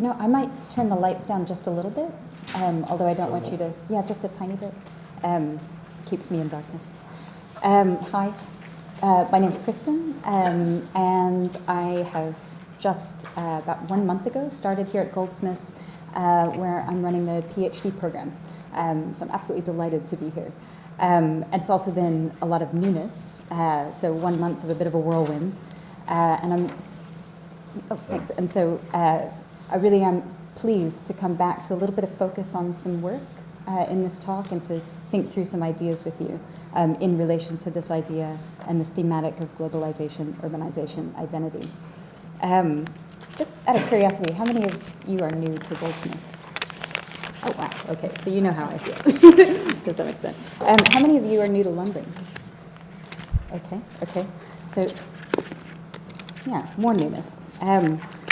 I might turn the lights down just a little bit, although I don't want you to, just a tiny bit. Keeps me in darkness. Hi, my name's Kristen, and I have just about 1 month ago started here at Goldsmiths, where I'm running the PhD program. So I'm absolutely delighted to be here. And it's also been a lot of newness, so 1 month of a bit of a whirlwind. Thanks. And so I really am pleased to come back to a little bit of focus on some work in this talk and to think through some ideas with you in relation to this idea and this thematic of globalization, urbanization, identity. Just out of curiosity, how many of you are new to Goldsmiths? Oh, wow. Okay, so you know how I feel to some extent. How many of you are new to London? Okay. So, more newness.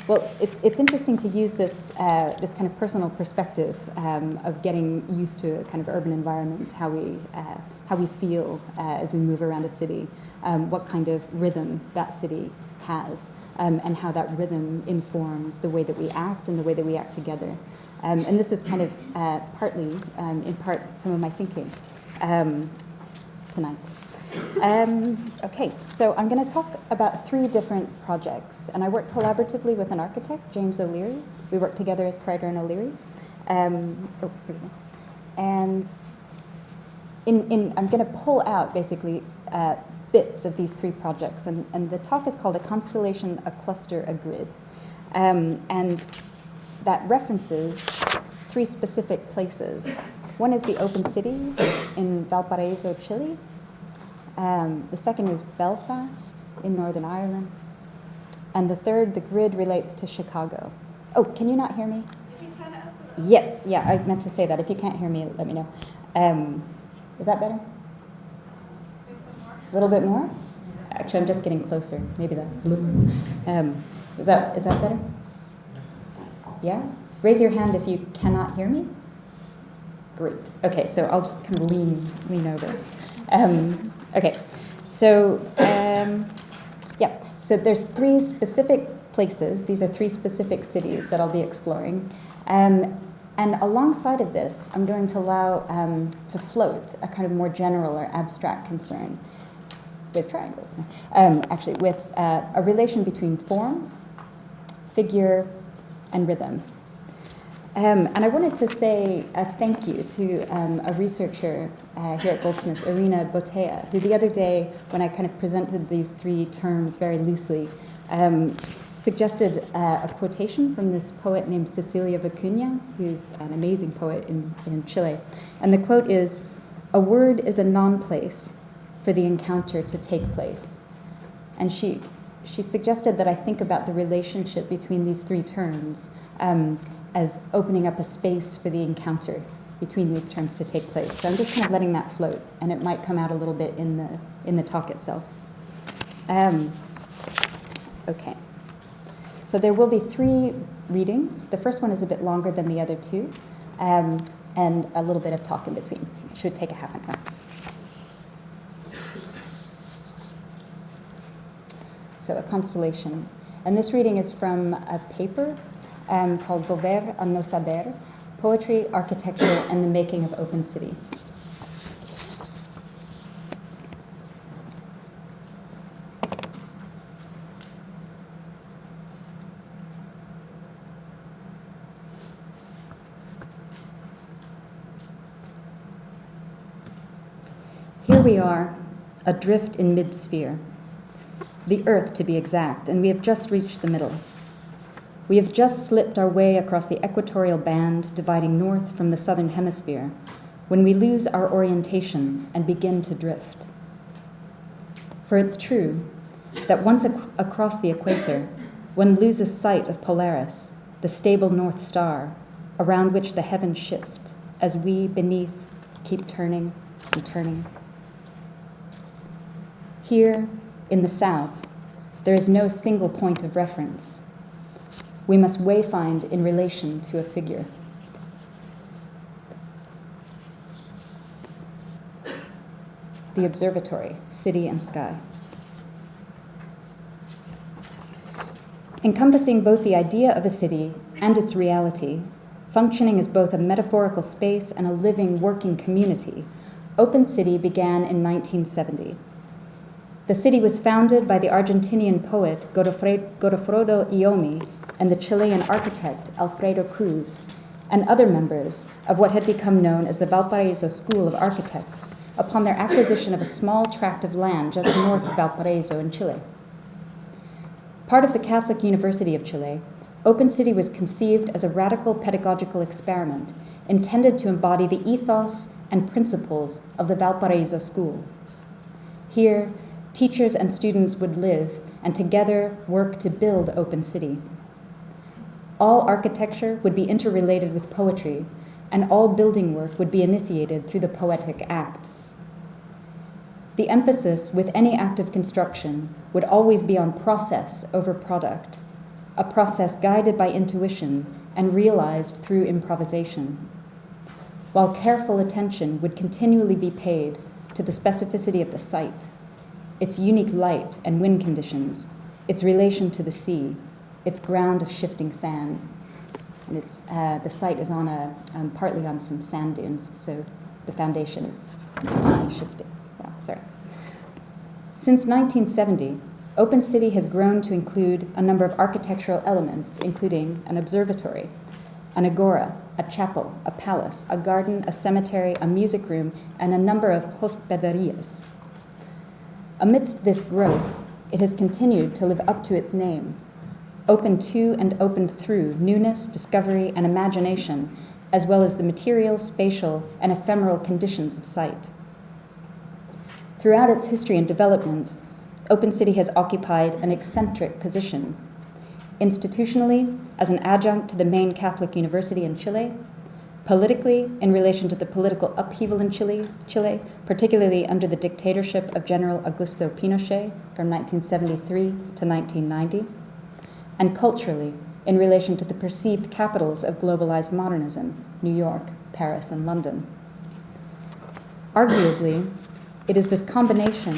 Well, it's interesting to use this kind of personal perspective of getting used to a kind of urban environment, how we feel as we move around a city, what kind of rhythm that city has, and how that rhythm informs the way that we act and the way that we act together. And this is kind of partly, in part, some of my thinking tonight. Okay, so I'm going to talk about 3 different projects, and I work collaboratively with an architect, James O'Leary. We work together as Kreider and O'Leary. And I'm going to pull out, basically, bits of these 3 projects, and the talk is called A Constellation, a Cluster, a Grid. And that references 3 specific places. One is the Open City in Valparaíso, Chile. The second is Belfast in Northern Ireland. And the third, the grid, relates to Chicago. Oh, can you not hear me? Can you turn it up? Yes, I meant to say that. If you can't hear me, let me know. Is that better? A little bit more? Actually, I'm just getting closer. Maybe that. Is that better? Yeah? Raise your hand if you cannot hear me. Great. Okay, so I'll just kind of lean over. Okay, so so there's 3 specific places. These are 3 specific cities that I'll be exploring. And alongside of this, I'm going to allow to float a kind of more general or abstract concern with triangles, actually, with a relation between form, figure, and rhythm. And I wanted to say a thank you to a researcher here at Goldsmiths, Irina Botea, who the other day, when I kind of presented these 3 terms very loosely, suggested a quotation from this poet named Cecilia Vicuña, who's an amazing poet in Chile. And the quote is, "A word is a non-place for the encounter to take place." And she suggested that I think about the relationship between these 3 terms as opening up a space for the encounter between these terms to take place. So I'm just kind of letting that float, and it might come out a little bit in the talk itself. Okay. So there will be 3 readings. The first one is a bit longer than the other 2, and a little bit of talk in between. It should take a half an hour. So A Constellation. And this reading is from a paper called Volver a no saber, Poetry, Architecture, and the Making of Open City. Here we are, adrift in mid-sphere, the Earth to be exact, and we have just reached the middle. We have just slipped our way across the equatorial band dividing north from the southern hemisphere, when we lose our orientation and begin to drift. For it's true that once across the equator, one loses sight of Polaris, the stable North Star, around which the heavens shift, as we beneath keep turning and turning. Here, in the south, there is no single point of reference. We must wayfind in relation to a figure. The observatory, city and sky. Encompassing both the idea of a city and its reality, functioning as both a metaphorical space and a living, working community, Open City began in 1970. The city was founded by the Argentinian poet Godofredo Iommi and the Chilean architect Alfredo Cruz, and other members of what had become known as the Valparaíso School of Architects, upon their acquisition of a small tract of land just north of Valparaíso in Chile. Part of the Catholic University of Chile, Open City was conceived as a radical pedagogical experiment intended to embody the ethos and principles of the Valparaíso School. Here, teachers and students would live and together work to build Open City. All architecture would be interrelated with poetry, and all building work would be initiated through the poetic act. The emphasis with any act of construction would always be on process over product, a process guided by intuition and realized through improvisation, while careful attention would continually be paid to the specificity of the site, its unique light and wind conditions, its relation to the sea, its ground of shifting sand. And the site is on partly on some sand dunes, so the foundation is shifting. Since 1970, Open City has grown to include a number of architectural elements, including an observatory, an agora, a chapel, a palace, a garden, a cemetery, a music room, and a number of hospederias. Amidst this growth, it has continued to live up to its name, open to and opened through newness, discovery, and imagination, as well as the material, spatial, and ephemeral conditions of sight. Throughout its history and development, Open City has occupied an eccentric position, institutionally as an adjunct to the main Catholic University in Chile, politically in relation to the political upheaval in Chile, particularly under the dictatorship of General Augusto Pinochet from 1973 to 1990, and culturally in relation to the perceived capitals of globalized modernism, New York, Paris, and London. Arguably, it is the combination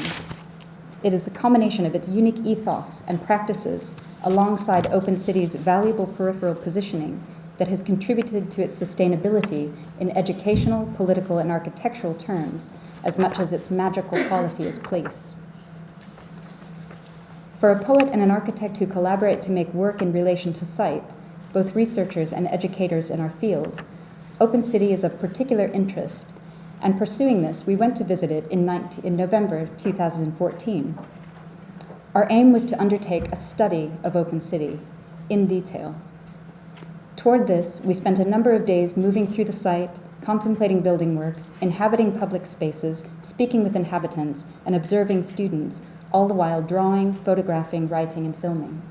of its unique ethos and practices alongside Open City's valuable peripheral positioning that has contributed to its sustainability in educational, political, and architectural terms as much as its magical quality as place. For a poet and an architect who collaborate to make work in relation to site, both researchers and educators in our field, Open City is of particular interest. And pursuing this, we went to visit it in November 2014. Our aim was to undertake a study of Open City in detail. Toward this, we spent a number of days moving through the site, contemplating building works, inhabiting public spaces, speaking with inhabitants, and observing students, all the while drawing, photographing, writing, and filming.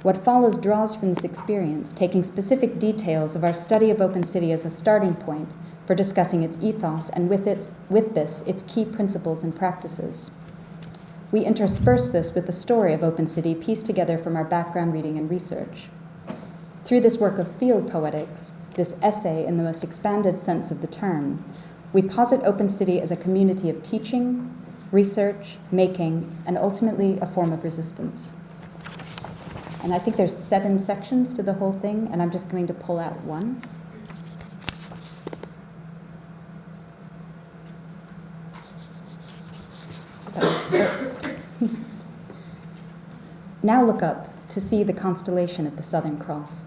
What follows draws from this experience, taking specific details of our study of Open City as a starting point for discussing its ethos and with this, its key principles and practices. We intersperse this with the story of Open City pieced together from our background reading and research. Through this work of field poetics, this essay in the most expanded sense of the term, we posit Open City as a community of teaching, research, making, and ultimately a form of resistance. And I think there's 7 sections to the whole thing, and I'm just going to pull out one. First. Now look up to see the constellation of the Southern Cross.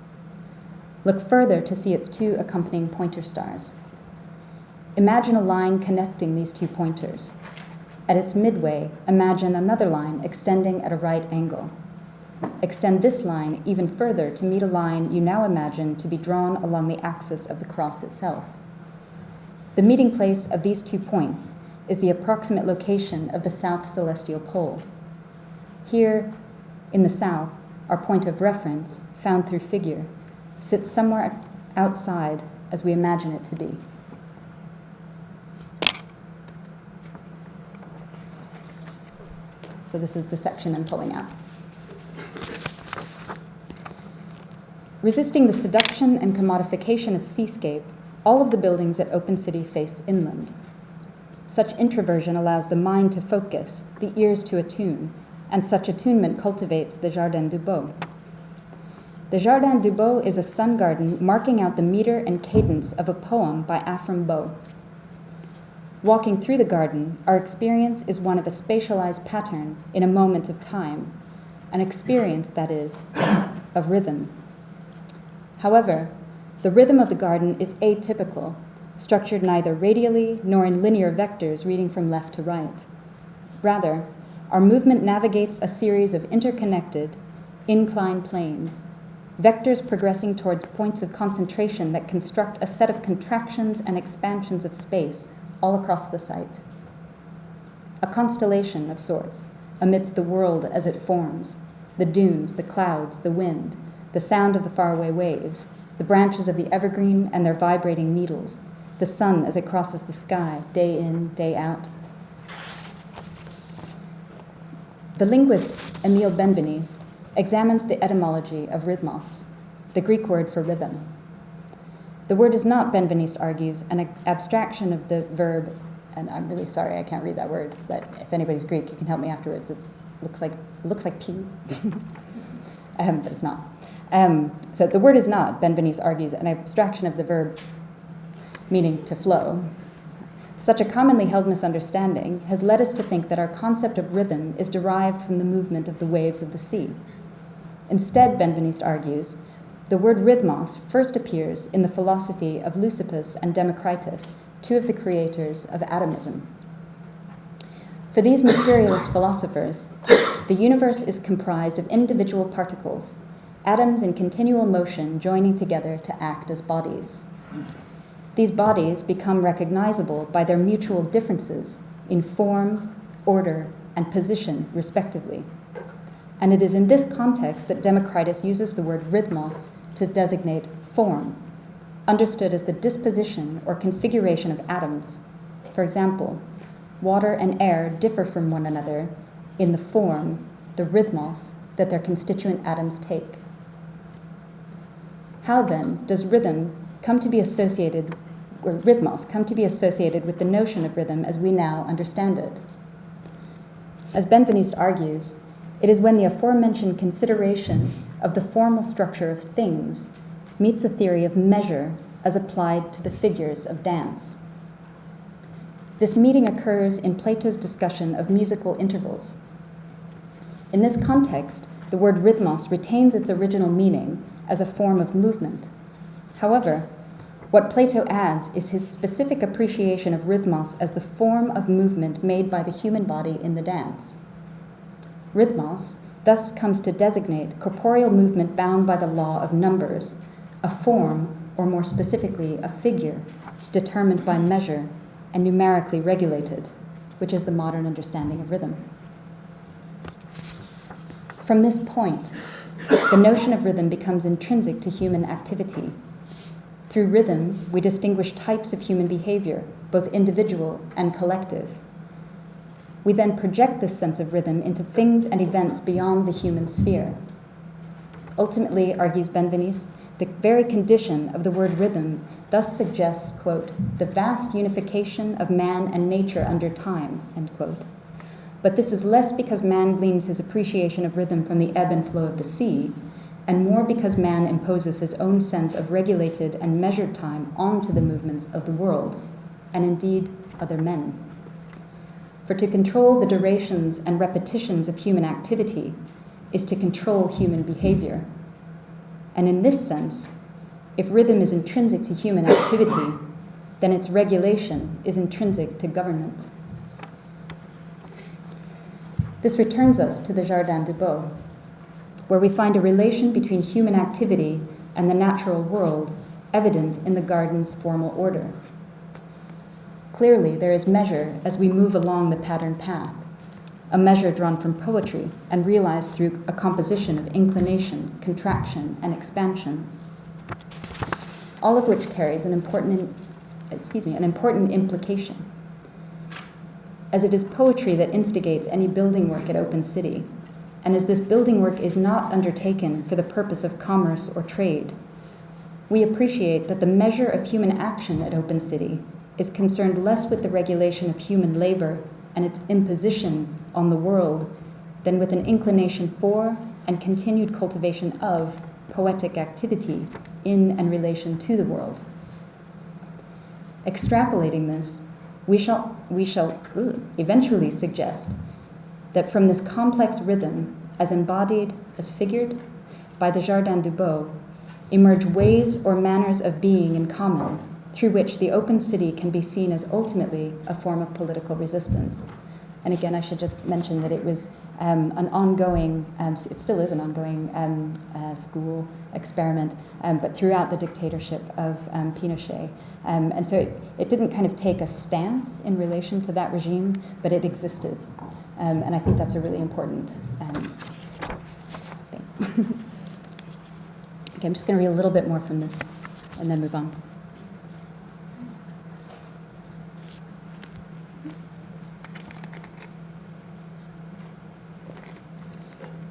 Look further to see its 2 accompanying pointer stars. Imagine a line connecting these 2 pointers. At its midway, imagine another line extending at a right angle. Extend this line even further to meet a line you now imagine to be drawn along the axis of the cross itself. The meeting place of these 2 points is the approximate location of the South Celestial Pole. Here, in the south, our point of reference, found through figure, sits somewhere outside as we imagine it to be. So this is the section I'm pulling out. Resisting the seduction and commodification of seascape, all of the buildings at Open City face inland. Such introversion allows the mind to focus, the ears to attune, and such attunement cultivates the Jardin du Beau. The Jardin du Beau is a sun garden marking out the meter and cadence of a poem by Afram Beau. Walking through the garden, our experience is one of a spatialized pattern in a moment of time, an experience, that is, of rhythm. However, the rhythm of the garden is atypical, structured neither radially nor in linear vectors reading from left to right. Rather, our movement navigates a series of interconnected, inclined planes, vectors progressing towards points of concentration that construct a set of contractions and expansions of space all across the site. A constellation of sorts, amidst the world as it forms, the dunes, the clouds, the wind, the sound of the faraway waves, the branches of the evergreen and their vibrating needles, the sun as it crosses the sky, day in, day out. The linguist Emile Benveniste examines the etymology of rhythmos, the Greek word for rhythm. The word is not, Benveniste argues, an abstraction of the verb, and I'm really sorry I can't read that word, but if anybody's Greek, you can help me afterwards. It looks like P, but it's not. So the word is not, Benveniste argues, an abstraction of the verb meaning to flow. Such a commonly held misunderstanding has led us to think that our concept of rhythm is derived from the movement of the waves of the sea. Instead, Benveniste argues, the word rhythmos first appears in the philosophy of Leucippus and Democritus, two of the creators of atomism. For these materialist philosophers, the universe is comprised of individual particles, atoms in continual motion joining together to act as bodies. These bodies become recognizable by their mutual differences in form, order, and position, respectively. And it is in this context that Democritus uses the word rhythmos to designate form, understood as the disposition or configuration of atoms. For example, water and air differ from one another in the form, the rhythmos, that their constituent atoms take. How then does rhythmos come to be associated with the notion of rhythm as we now understand it? As Benveniste argues, it is when the aforementioned consideration of the formal structure of things meets a theory of measure as applied to the figures of dance. This meeting occurs in Plato's discussion of musical intervals. In this context, the word rhythmos retains its original meaning as a form of movement. However, what Plato adds is his specific appreciation of rhythmos as the form of movement made by the human body in the dance. Rhythmos thus comes to designate corporeal movement bound by the law of numbers, a form, or more specifically, a figure, determined by measure and numerically regulated, which is the modern understanding of rhythm. From this point, the notion of rhythm becomes intrinsic to human activity. Through rhythm, we distinguish types of human behavior, both individual and collective. We then project this sense of rhythm into things and events beyond the human sphere. Ultimately, argues Benveniste, the very condition of the word rhythm thus suggests, quote, the vast unification of man and nature under time, end quote. But this is less because man gleans his appreciation of rhythm from the ebb and flow of the sea, and more because man imposes his own sense of regulated and measured time onto the movements of the world, and indeed other men. For to control the durations and repetitions of human activity is to control human behavior. And in this sense, if rhythm is intrinsic to human activity, then its regulation is intrinsic to government. This returns us to the Jardin du Beau, where we find a relation between human activity and the natural world evident in the garden's formal order. Clearly, there is measure as we move along the patterned path, a measure drawn from poetry and realized through a composition of inclination, contraction, and expansion, all of which carries an important implication. As it is poetry that instigates any building work at Open City, and as this building work is not undertaken for the purpose of commerce or trade, we appreciate that the measure of human action at Open City is concerned less with the regulation of human labor and its imposition on the world than with an inclination for and continued cultivation of poetic activity in and relation to the world. Extrapolating this, we shall eventually suggest that from this complex rhythm, as embodied, as figured by the Jardin du Beau, emerge ways or manners of being in common through which the open city can be seen as ultimately a form of political resistance. And again, I should just mention that it was an ongoing, it still is an ongoing school experiment, but throughout the dictatorship of Pinochet. And so it didn't kind of take a stance in relation to that regime, but it existed. And I think that's a really important thing. Okay, I'm just going to read a little bit more from this and then move on.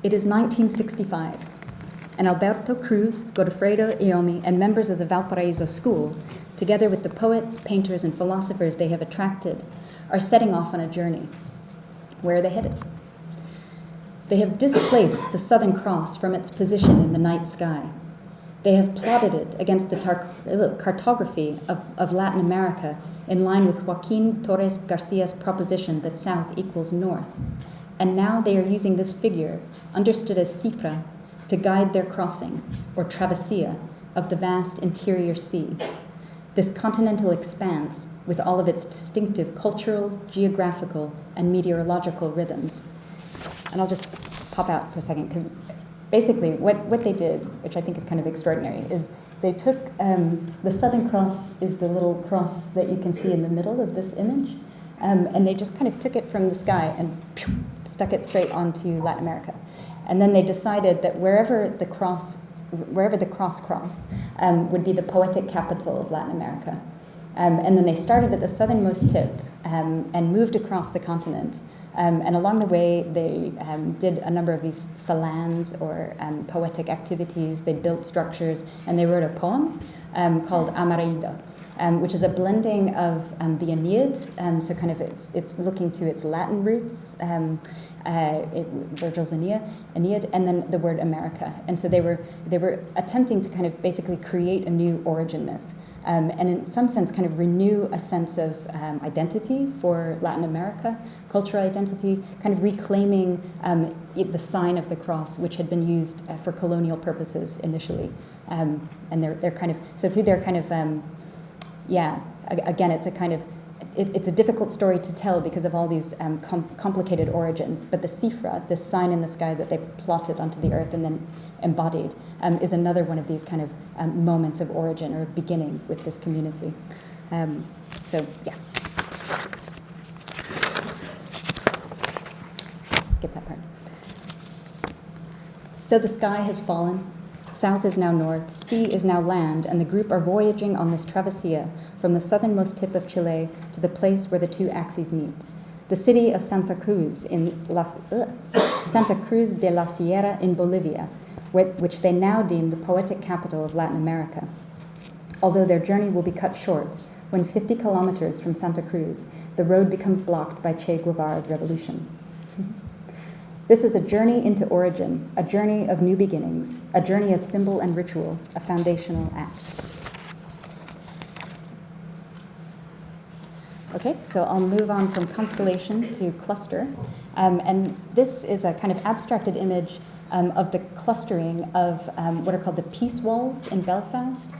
It is 1965, and Alfredo Cruz, Godofredo Iommi, and members of the Valparaíso school, together with the poets, painters, and philosophers they have attracted, are setting off on a journey. Where are they headed? They have displaced the Southern Cross from its position in the night sky. They have plotted it against the cartography of Latin America in line with Joaquin Torres Garcia's proposition that south equals north. And now they are using this figure, understood as cifra, to guide their crossing, or travessia, of the vast interior sea. This continental expanse, with all of its distinctive cultural, geographical, and meteorological rhythms. And I'll just pop out for a second, because basically what they did, which I think is kind of extraordinary, is they took, the Southern Cross is the little cross that you can see in the middle of this image, and they just kind of took it from the sky and stuck it straight onto Latin America. And then they decided that wherever the cross crossed would be the poetic capital of Latin America. And then they started at the southernmost tip and moved across the continent. And along the way, they did a number of these phalans or poetic activities. They built structures, and they wrote a poem called Amarilla, which is a blending of the Aeneid, so kind of it's looking to its Latin roots, Virgil's Aeneid, and then the word America. And so they were attempting to kind of basically create a new origin myth, and in some sense kind of renew a sense of identity for Latin America, cultural identity, kind of reclaiming the sign of the cross, which had been used for colonial purposes initially. And they're kind of, so through their kind of, again, it's a kind of, it's a difficult story to tell because of all these complicated origins, but the cifra, this sign in the sky that they plotted onto the earth and then embodied, is another one of these kind of moments of origin or beginning with this community. Skip that part. So the sky has fallen. South is now north, sea is now land, and the group are voyaging on this travessia from the southernmost tip of Chile to the place where the two axes meet, the city of Santa Cruz Santa Cruz de la Sierra in Bolivia, which they now deem the poetic capital of Latin America. Although their journey will be cut short when 50 kilometers from Santa Cruz, the road becomes blocked by Che Guevara's revolution. This is a journey into origin, a journey of new beginnings, a journey of symbol and ritual, a foundational act. Okay, so I'll move on from constellation to cluster. And this is a kind of abstracted image of the clustering of what are called the peace walls in Belfast.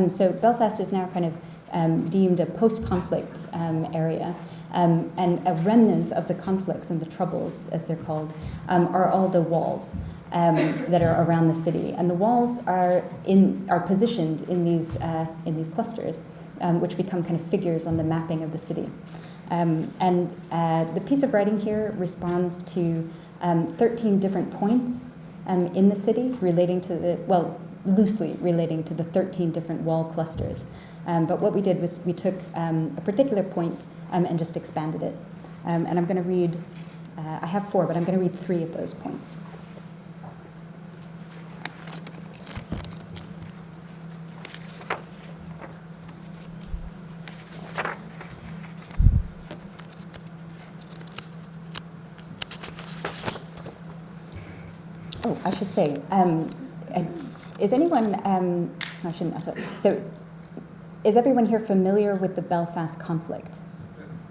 So Belfast is now kind of deemed a post-conflict area. And a remnant of the conflicts and the troubles, as they're called, are all the walls that are around the city. And the walls are positioned in these clusters, which become kind of figures on the mapping of the city. And the piece of writing here responds to 13 different points in the city relating to loosely relating to the 13 different wall clusters. But what we did was we took a particular point and just expanded it. And I'm going to read, I have 4, but I'm going to read 3 of those points. Oh, I should say, is anyone, I shouldn't ask that. So, is everyone here familiar with the Belfast conflict?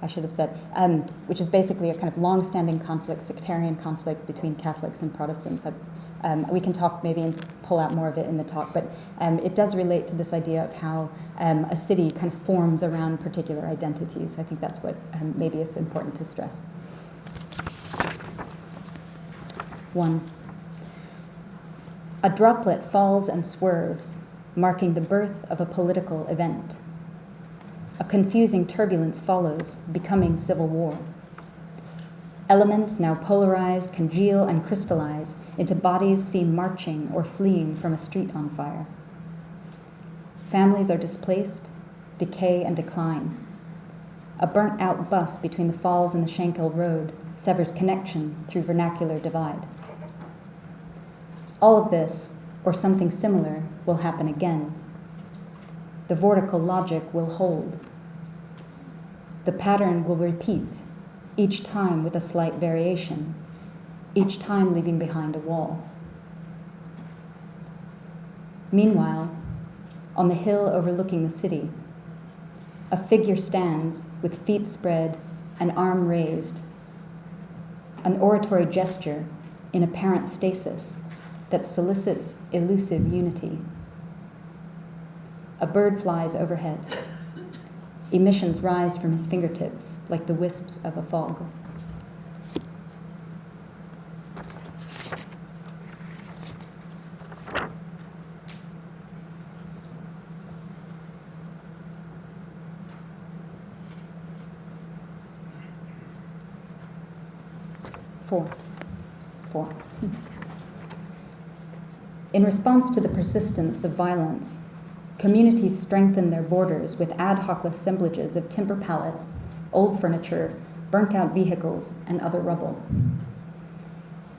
I should have said, which is basically a kind of long-standing conflict, sectarian conflict between Catholics and Protestants. We can talk maybe and pull out more of it in the talk, but it does relate to this idea of how a city kind of forms around particular identities. I think that's what maybe is important to stress. 1. A droplet falls and swerves, marking the birth of a political event. A confusing turbulence follows, becoming civil war. Elements now polarized congeal and crystallize into bodies seen marching or fleeing from a street on fire. Families are displaced, decay and decline. A burnt-out bus between the falls and the Shankill Road severs connection through vernacular divide. All of this, or something similar, will happen again. The vortical logic will hold. The pattern will repeat, each time with a slight variation, each time leaving behind a wall. Meanwhile, on the hill overlooking the city, a figure stands with feet spread and arm raised, an oratory gesture in apparent stasis that solicits elusive unity. A bird flies overhead. Emissions rise from his fingertips like the wisps of a fog. Four. In response to the persistence of violence, communities strengthen their borders with ad hoc assemblages of timber pallets, old furniture, burnt-out vehicles, and other rubble.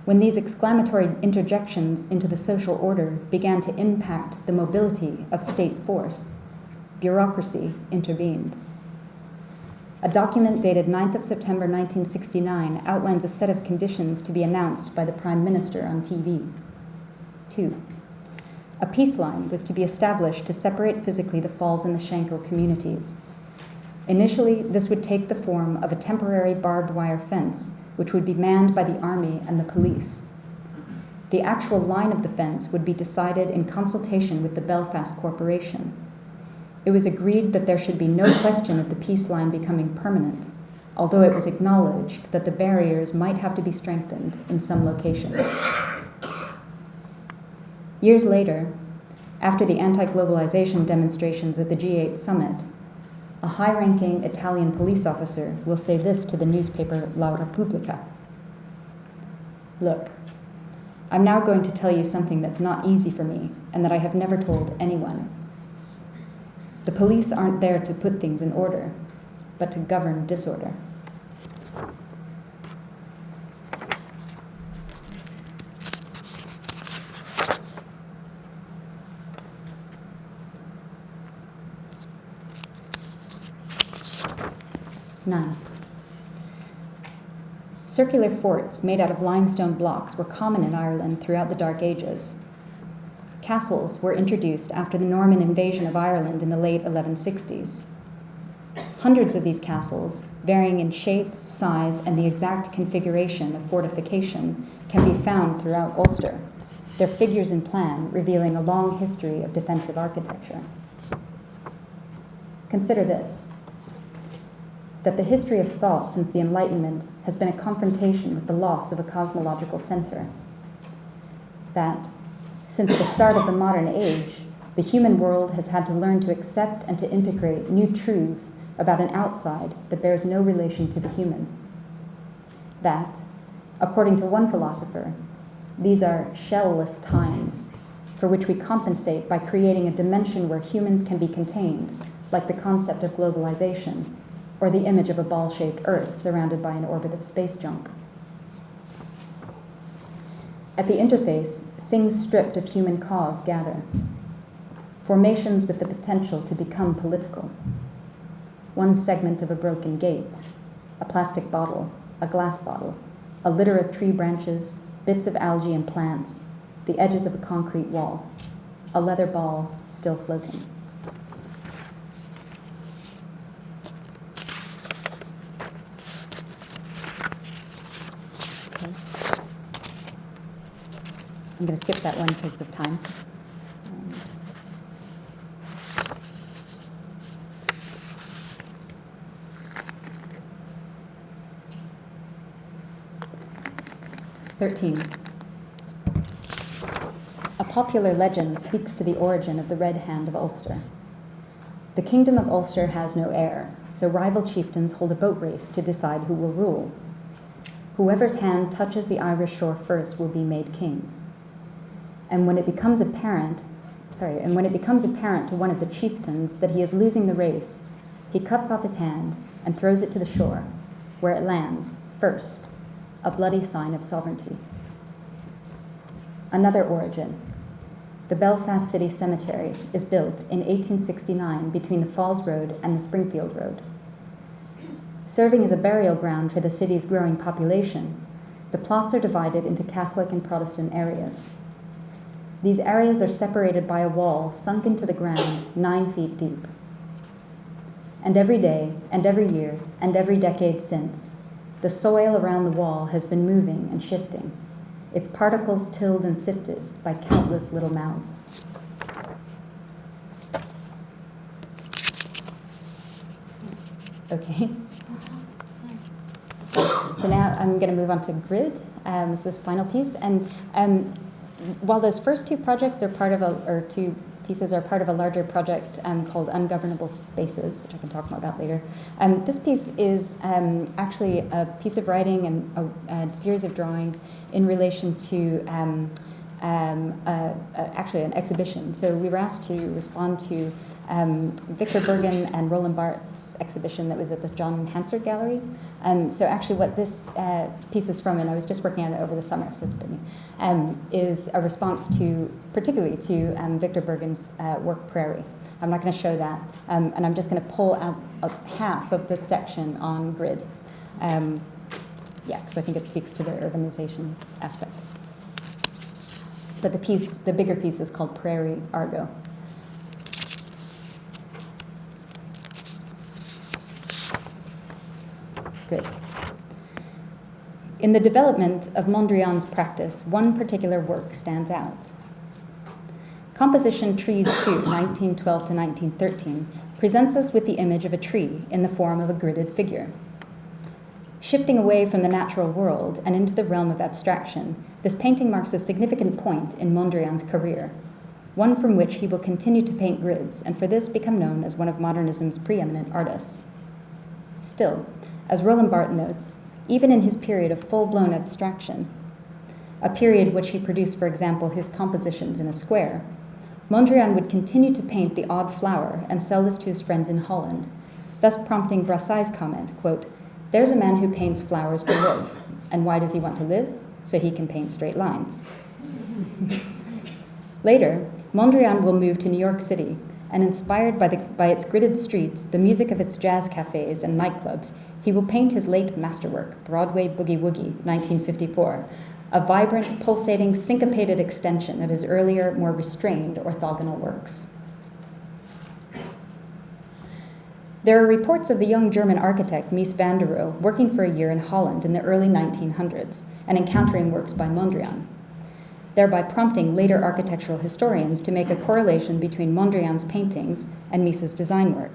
When these exclamatory interjections into the social order began to impact the mobility of state force, bureaucracy intervened. A document dated 9th of September 1969 outlines a set of conditions to be announced by the Prime Minister on TV. 2. A peace line was to be established to separate physically the Falls and the Shankill communities. Initially, this would take the form of a temporary barbed wire fence, which would be manned by the army and the police. The actual line of the fence would be decided in consultation with the Belfast Corporation. It was agreed that there should be no question of the peace line becoming permanent, although it was acknowledged that the barriers might have to be strengthened in some locations. Years later, after the anti-globalization demonstrations at the G8 summit, a high-ranking Italian police officer will say this to the newspaper La Repubblica. Look, I'm now going to tell you something that's not easy for me and that I have never told anyone. The police aren't there to put things in order, but to govern disorder. Nine. Circular forts made out of limestone blocks were common in Ireland throughout the Dark Ages. Castles were introduced after the Norman invasion of Ireland in the late 1160s. Hundreds of these castles, varying in shape, size, and the exact configuration of fortification, can be found throughout Ulster, their figures and plan revealing a long history of defensive architecture. Consider this, that the history of thought since the Enlightenment has been a confrontation with the loss of a cosmological center. That, since the start of the modern age, the human world has had to learn to accept and to integrate new truths about an outside that bears no relation to the human. That, according to one philosopher, these are shell-less times, for which we compensate by creating a dimension where humans can be contained, like the concept of globalization, or the image of a ball-shaped Earth surrounded by an orbit of space junk. At the interface, things stripped of human cause gather. Formations with the potential to become political. One segment of a broken gate, a plastic bottle, a glass bottle, a litter of tree branches, bits of algae and plants, the edges of a concrete wall. a leather ball still floating. Okay. I'm going to skip that one because of time. 13. A popular legend speaks to the origin of the Red Hand of Ulster. The kingdom of Ulster has no heir, so rival chieftains hold a boat race to decide who will rule. Whoever's hand touches the Irish shore first will be made king. And when it becomes apparent to one of the chieftains that he is losing the race, he cuts off his hand and throws it to the shore, where it lands first, a bloody sign of sovereignty. Another origin. The Belfast City Cemetery is built in 1869 between the Falls Road and the Springfield Road. Serving as a burial ground for the city's growing population, the plots are divided into Catholic and Protestant areas. These areas are separated by a wall sunk into the ground 9 feet deep. And every day, and every year, and every decade since, the soil around the wall has been moving and shifting, its particles tilled and sifted by countless little mouths. Okay. So now I'm going to move on to grid. This is the final piece. And while those first two projects are part of two pieces are part of a larger project called Ungovernable Spaces, which I can talk more about later. This piece is actually a piece of writing and a series of drawings in relation to actually an exhibition. So we were asked to respond to Victor Bergen and Roland Barthes' exhibition that was at the John Hansard Gallery. So actually what this piece is from, and I was just working on it over the summer, so it's been is a response particularly to Victor Bergen's work Prairie. I'm not going to show that, and I'm just going to pull out half of this section on grid. Because I think it speaks to the urbanization aspect. But the bigger piece is called Prairie Argo. Good. In the development of Mondrian's practice, one particular work stands out. Composition Trees 2, 1912 to 1913, presents us with the image of a tree in the form of a gridded figure. Shifting away from the natural world and into the realm of abstraction, this painting marks a significant point in Mondrian's career, one from which he will continue to paint grids, and for this become known as one of modernism's preeminent artists. Still, as Roland Barthes notes, even in his period of full-blown abstraction, a period which he produced, for example, his compositions in a square, Mondrian would continue to paint the odd flower and sell this to his friends in Holland, thus prompting Brassai's comment, quote, "There's a man who paints flowers to live. And why does he want to live? So he can paint straight lines." Later, Mondrian will move to New York City, and inspired by its gridded streets, the music of its jazz cafes and nightclubs, he will paint his late masterwork, Broadway Boogie Woogie, 1954, a vibrant, pulsating, syncopated extension of his earlier, more restrained orthogonal works. There are reports of the young German architect Mies van der Rohe working for a year in Holland in the early 1900s and encountering works by Mondrian, thereby prompting later architectural historians to make a correlation between Mondrian's paintings and Mies's design work.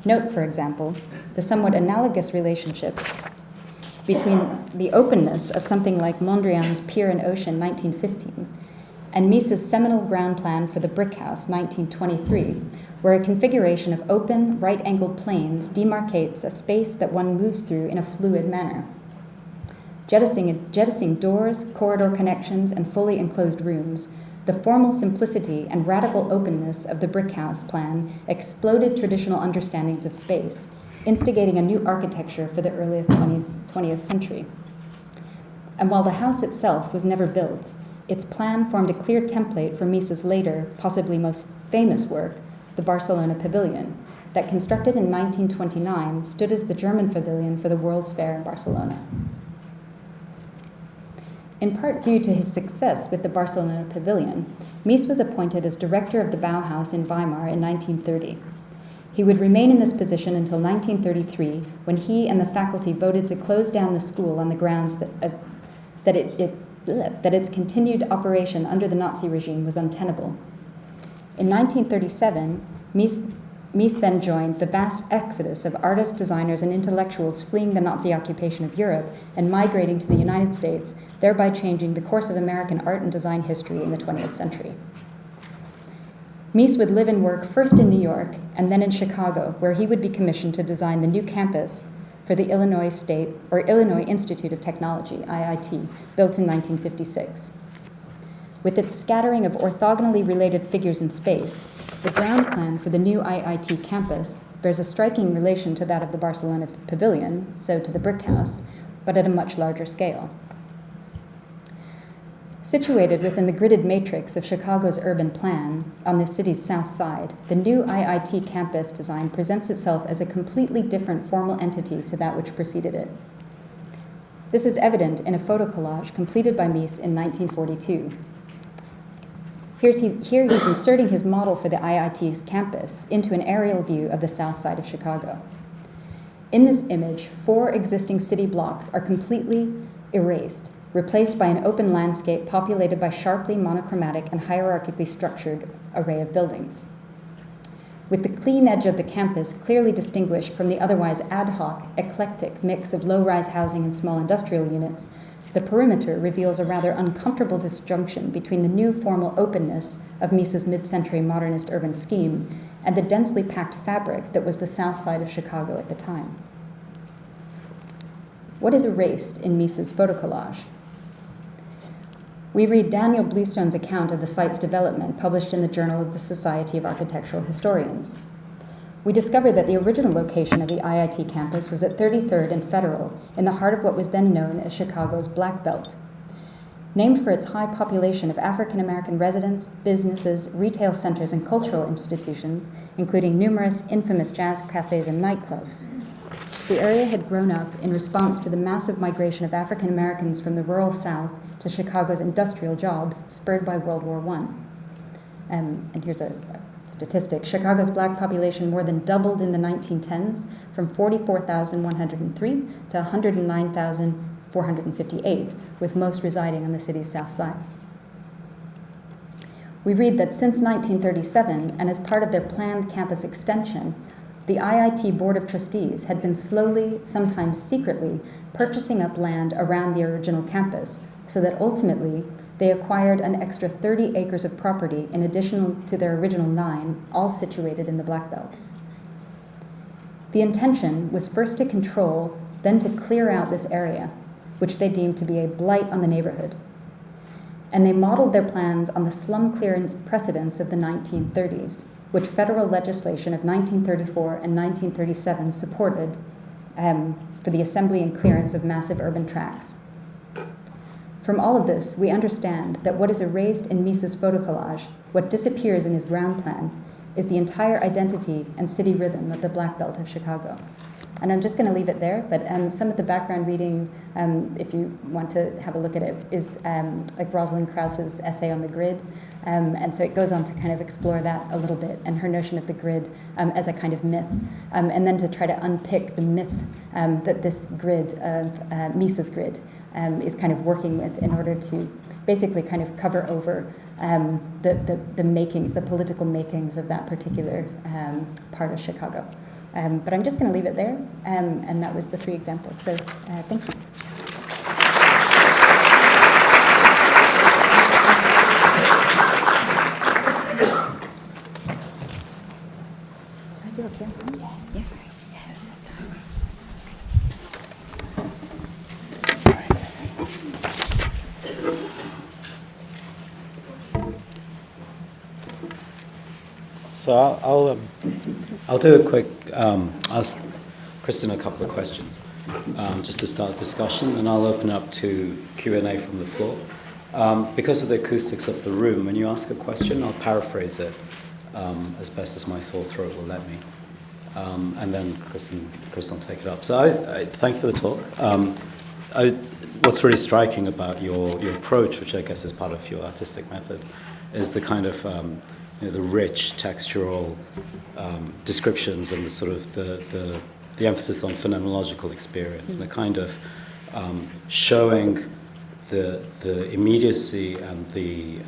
Note, for example, the somewhat analogous relationship between the openness of something like Mondrian's Pier and Ocean, 1915, and Mies's seminal ground plan for the Brick House, 1923, where a configuration of open, right-angled planes demarcates a space that one moves through in a fluid manner. Jettisoning doors, corridor connections, and fully enclosed rooms, the formal simplicity and radical openness of the Brick House plan exploded traditional understandings of space, instigating a new architecture for the early 20th century. And while the house itself was never built, its plan formed a clear template for Mies's later, possibly most famous work, the Barcelona Pavilion, that, constructed in 1929, stood as the German pavilion for the World's Fair in Barcelona. In part due to his success with the Barcelona Pavilion, Mies was appointed as director of the Bauhaus in Weimar in 1930. He would remain in this position until 1933, when he and the faculty voted to close down the school on the grounds that its continued operation under the Nazi regime was untenable. In 1937, Mies then joined the vast exodus of artists, designers, and intellectuals fleeing the Nazi occupation of Europe and migrating to the United States, thereby changing the course of American art and design history in the 20th century. Mies would live and work first in New York and then in Chicago, where he would be commissioned to design the new campus for the Illinois Institute of Technology, IIT, built in 1956. With its scattering of orthogonally related figures in space, the ground plan for the new IIT campus bears a striking relation to that of the Barcelona Pavilion, so to the brick house, but at a much larger scale. Situated within the gridded matrix of Chicago's urban plan on the city's south side, the new IIT campus design presents itself as a completely different formal entity to that which preceded it. This is evident in a photo collage completed by Mies in 1942. Here he's inserting his model for the IIT's campus into an aerial view of the south side of Chicago. In this image, 4 existing city blocks are completely erased, replaced by an open landscape populated by sharply monochromatic and hierarchically structured array of buildings. With the clean edge of the campus clearly distinguished from the otherwise ad hoc, eclectic mix of low-rise housing and small industrial units, the perimeter reveals a rather uncomfortable disjunction between the new formal openness of Mies's mid-century modernist urban scheme and the densely packed fabric that was the south side of Chicago at the time. What is erased in Mies's photo collage? We read Daniel Bluestone's account of the site's development published in the Journal of the Society of Architectural Historians. We discovered that the original location of the IIT campus was at 33rd and Federal, in the heart of what was then known as Chicago's Black Belt. Named for its high population of African-American residents, businesses, retail centers, and cultural institutions, including numerous infamous jazz cafes and nightclubs, the area had grown up in response to the massive migration of African Americans from the rural South to Chicago's industrial jobs, spurred by World War I. And here's a statistic. Chicago's black population more than doubled in the 1910s, from 44,103 to 109,458, with most residing on the city's south side. We read that since 1937, and as part of their planned campus extension, the IIT Board of Trustees had been slowly, sometimes secretly, purchasing up land around the original campus, so that ultimately they acquired an extra 30 acres of property in addition to their original 9, all situated in the Black Belt. The intention was first to control, then to clear out this area, which they deemed to be a blight on the neighborhood. And they modeled their plans on the slum clearance precedents of the 1930s, which federal legislation of 1934 and 1937 supported for the assembly and clearance of massive urban tracts. From all of this, we understand that what is erased in Mies's photo collage, what disappears in his ground plan, is the entire identity and city rhythm of the Black Belt of Chicago. And I'm just going to leave it there, but some of the background reading, if you want to have a look at it, is like Rosalind Krauss's essay on the grid. And so it goes on to kind of explore that a little bit, and her notion of the grid as a kind of myth, and then to try to unpick the myth that this grid of Mies's grid is kind of working with in order to basically kind of cover over the makings, the political makings of that particular part of Chicago. But I'm just going to leave it there, and that was the 3 examples. So thank you. Did I do okay on time? Yeah. So I'll do a quick, ask Kristen a couple of questions just to start the discussion, and I'll open up to Q&A from the floor. Because of the acoustics of the room, when you ask a question, I'll paraphrase it as best as my sore throat will let me. And then Kristen will take it up. So I thank you for the talk. what's really striking about your approach, which I guess is part of your artistic method, is the kind of the rich textural descriptions and the sort of the emphasis on phenomenological experience and the kind of showing the immediacy and the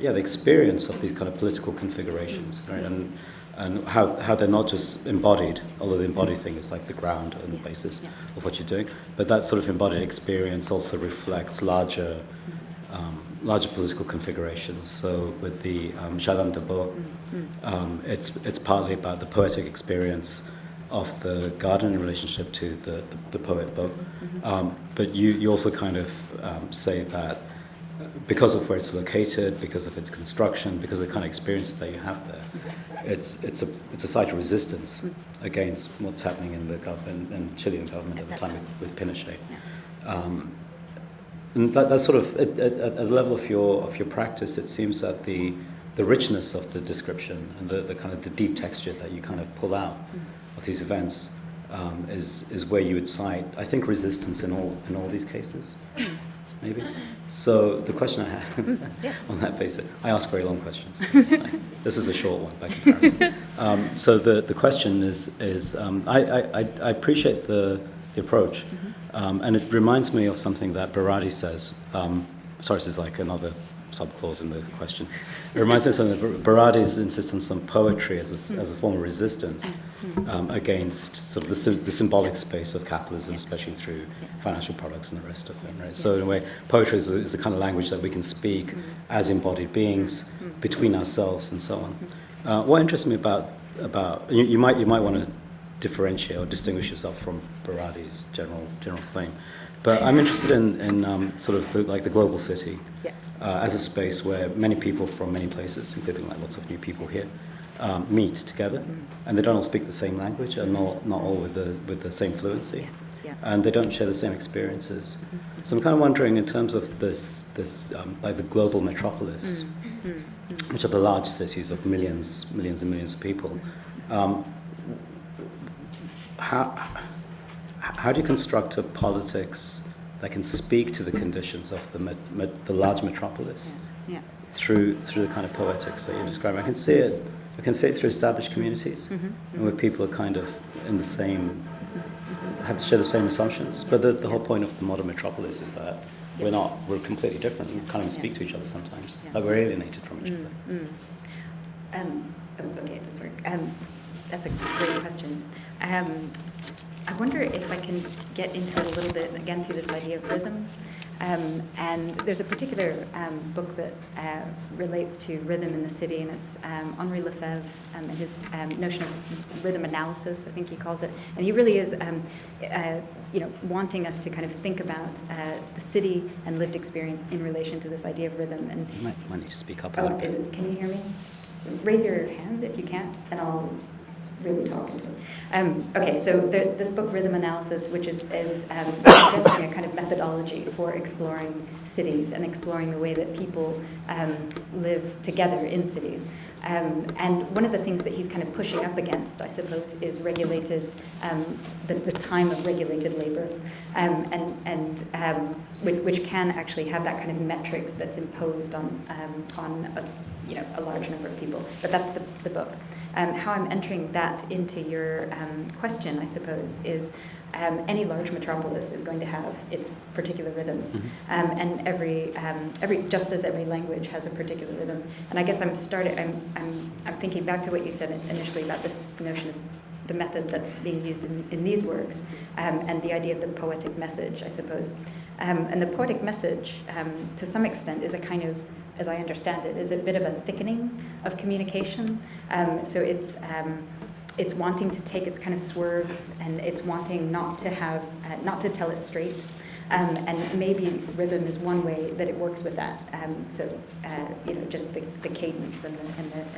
experience of these kind of political configurations, right? And how they're not just embodied, although the embodied thing is like the ground and the basis of what you're doing, but that sort of embodied experience also reflects larger political configurations. So with the Jardin de Beau, it's partly about the poetic experience of the garden in relationship to the poet Beau, but you also kind of say that because of where it's located, because of its construction, because of the kind of experiences that you have there, it's a site of resistance against what's happening in the government and Chilean government at the time with Pinochet. And that's sort of at the level of your practice. It seems that the richness of the description and the kind of the deep texture that you kind of pull out of these events is where you would cite, I think, resistance in all these cases. Maybe. So the question I have on that basis, I ask very long questions. This is a short one by comparison. So the question is I appreciate the approach, and it reminds me of something that Berardi says. Sorry, this is like another subclause in the question. It reminds me of something that Berardi's insistence on poetry as a form of resistance against sort of the symbolic space of capitalism, especially through financial products and the rest of it, right? So in a way, poetry is the kind of language that we can speak as embodied beings between ourselves and so on. What interests me about you might want to differentiate or distinguish yourself from Berardi's general claim, but I'm interested in sort of the global city as a space where many people from many places, including like lots of new people here, meet together, and they don't all speak the same language and not all with the same fluency, and they don't share the same experiences. So I'm kind of wondering, in terms of this like the global metropolis, which are the large cities of millions and millions of people, how do you construct a politics that can speak to the conditions of the large metropolis through the kind of poetics that you're describing? I can see it through established communities, and where people are kind of in the same, have to share the same assumptions. But the whole point of the modern metropolis is that we're completely different. We can't even speak to each other sometimes. Like we're alienated from each other. Okay, it does work. That's a great question. I wonder if I can get into it a little bit again through this idea of rhythm. And there's a particular book that relates to rhythm in the city, and it's Henri Lefebvre and his notion of rhythm analysis, I think he calls it. And he really is, wanting us to kind of think about the city and lived experience in relation to this idea of rhythm. And you might need to speak up a little bit. Can you hear me? Raise your hand if you can't, and I'll really talk into it. Okay, so this book, Rhythm Analysis, which is suggesting a kind of methodology for exploring cities and exploring the way that people live together in cities. And one of the things that he's kind of pushing up against, I suppose, is regulated, the time of regulated labor, which can actually have that kind of metrics that's imposed on a large number of people. But that's the book. How I'm entering that into your question, I suppose, is any large metropolis is going to have its particular rhythms, and every just as every language has a particular rhythm. And I guess I'm thinking back to what you said initially about this notion of the method that's being used in these works, and the idea of the poetic message, I suppose. And the poetic message, to some extent, is a kind of, as I understand it, is a bit of a thickening of communication. So it's wanting to take its kind of swerves, and it's wanting not to tell it straight. And maybe rhythm is one way that it works with that. Just the cadence and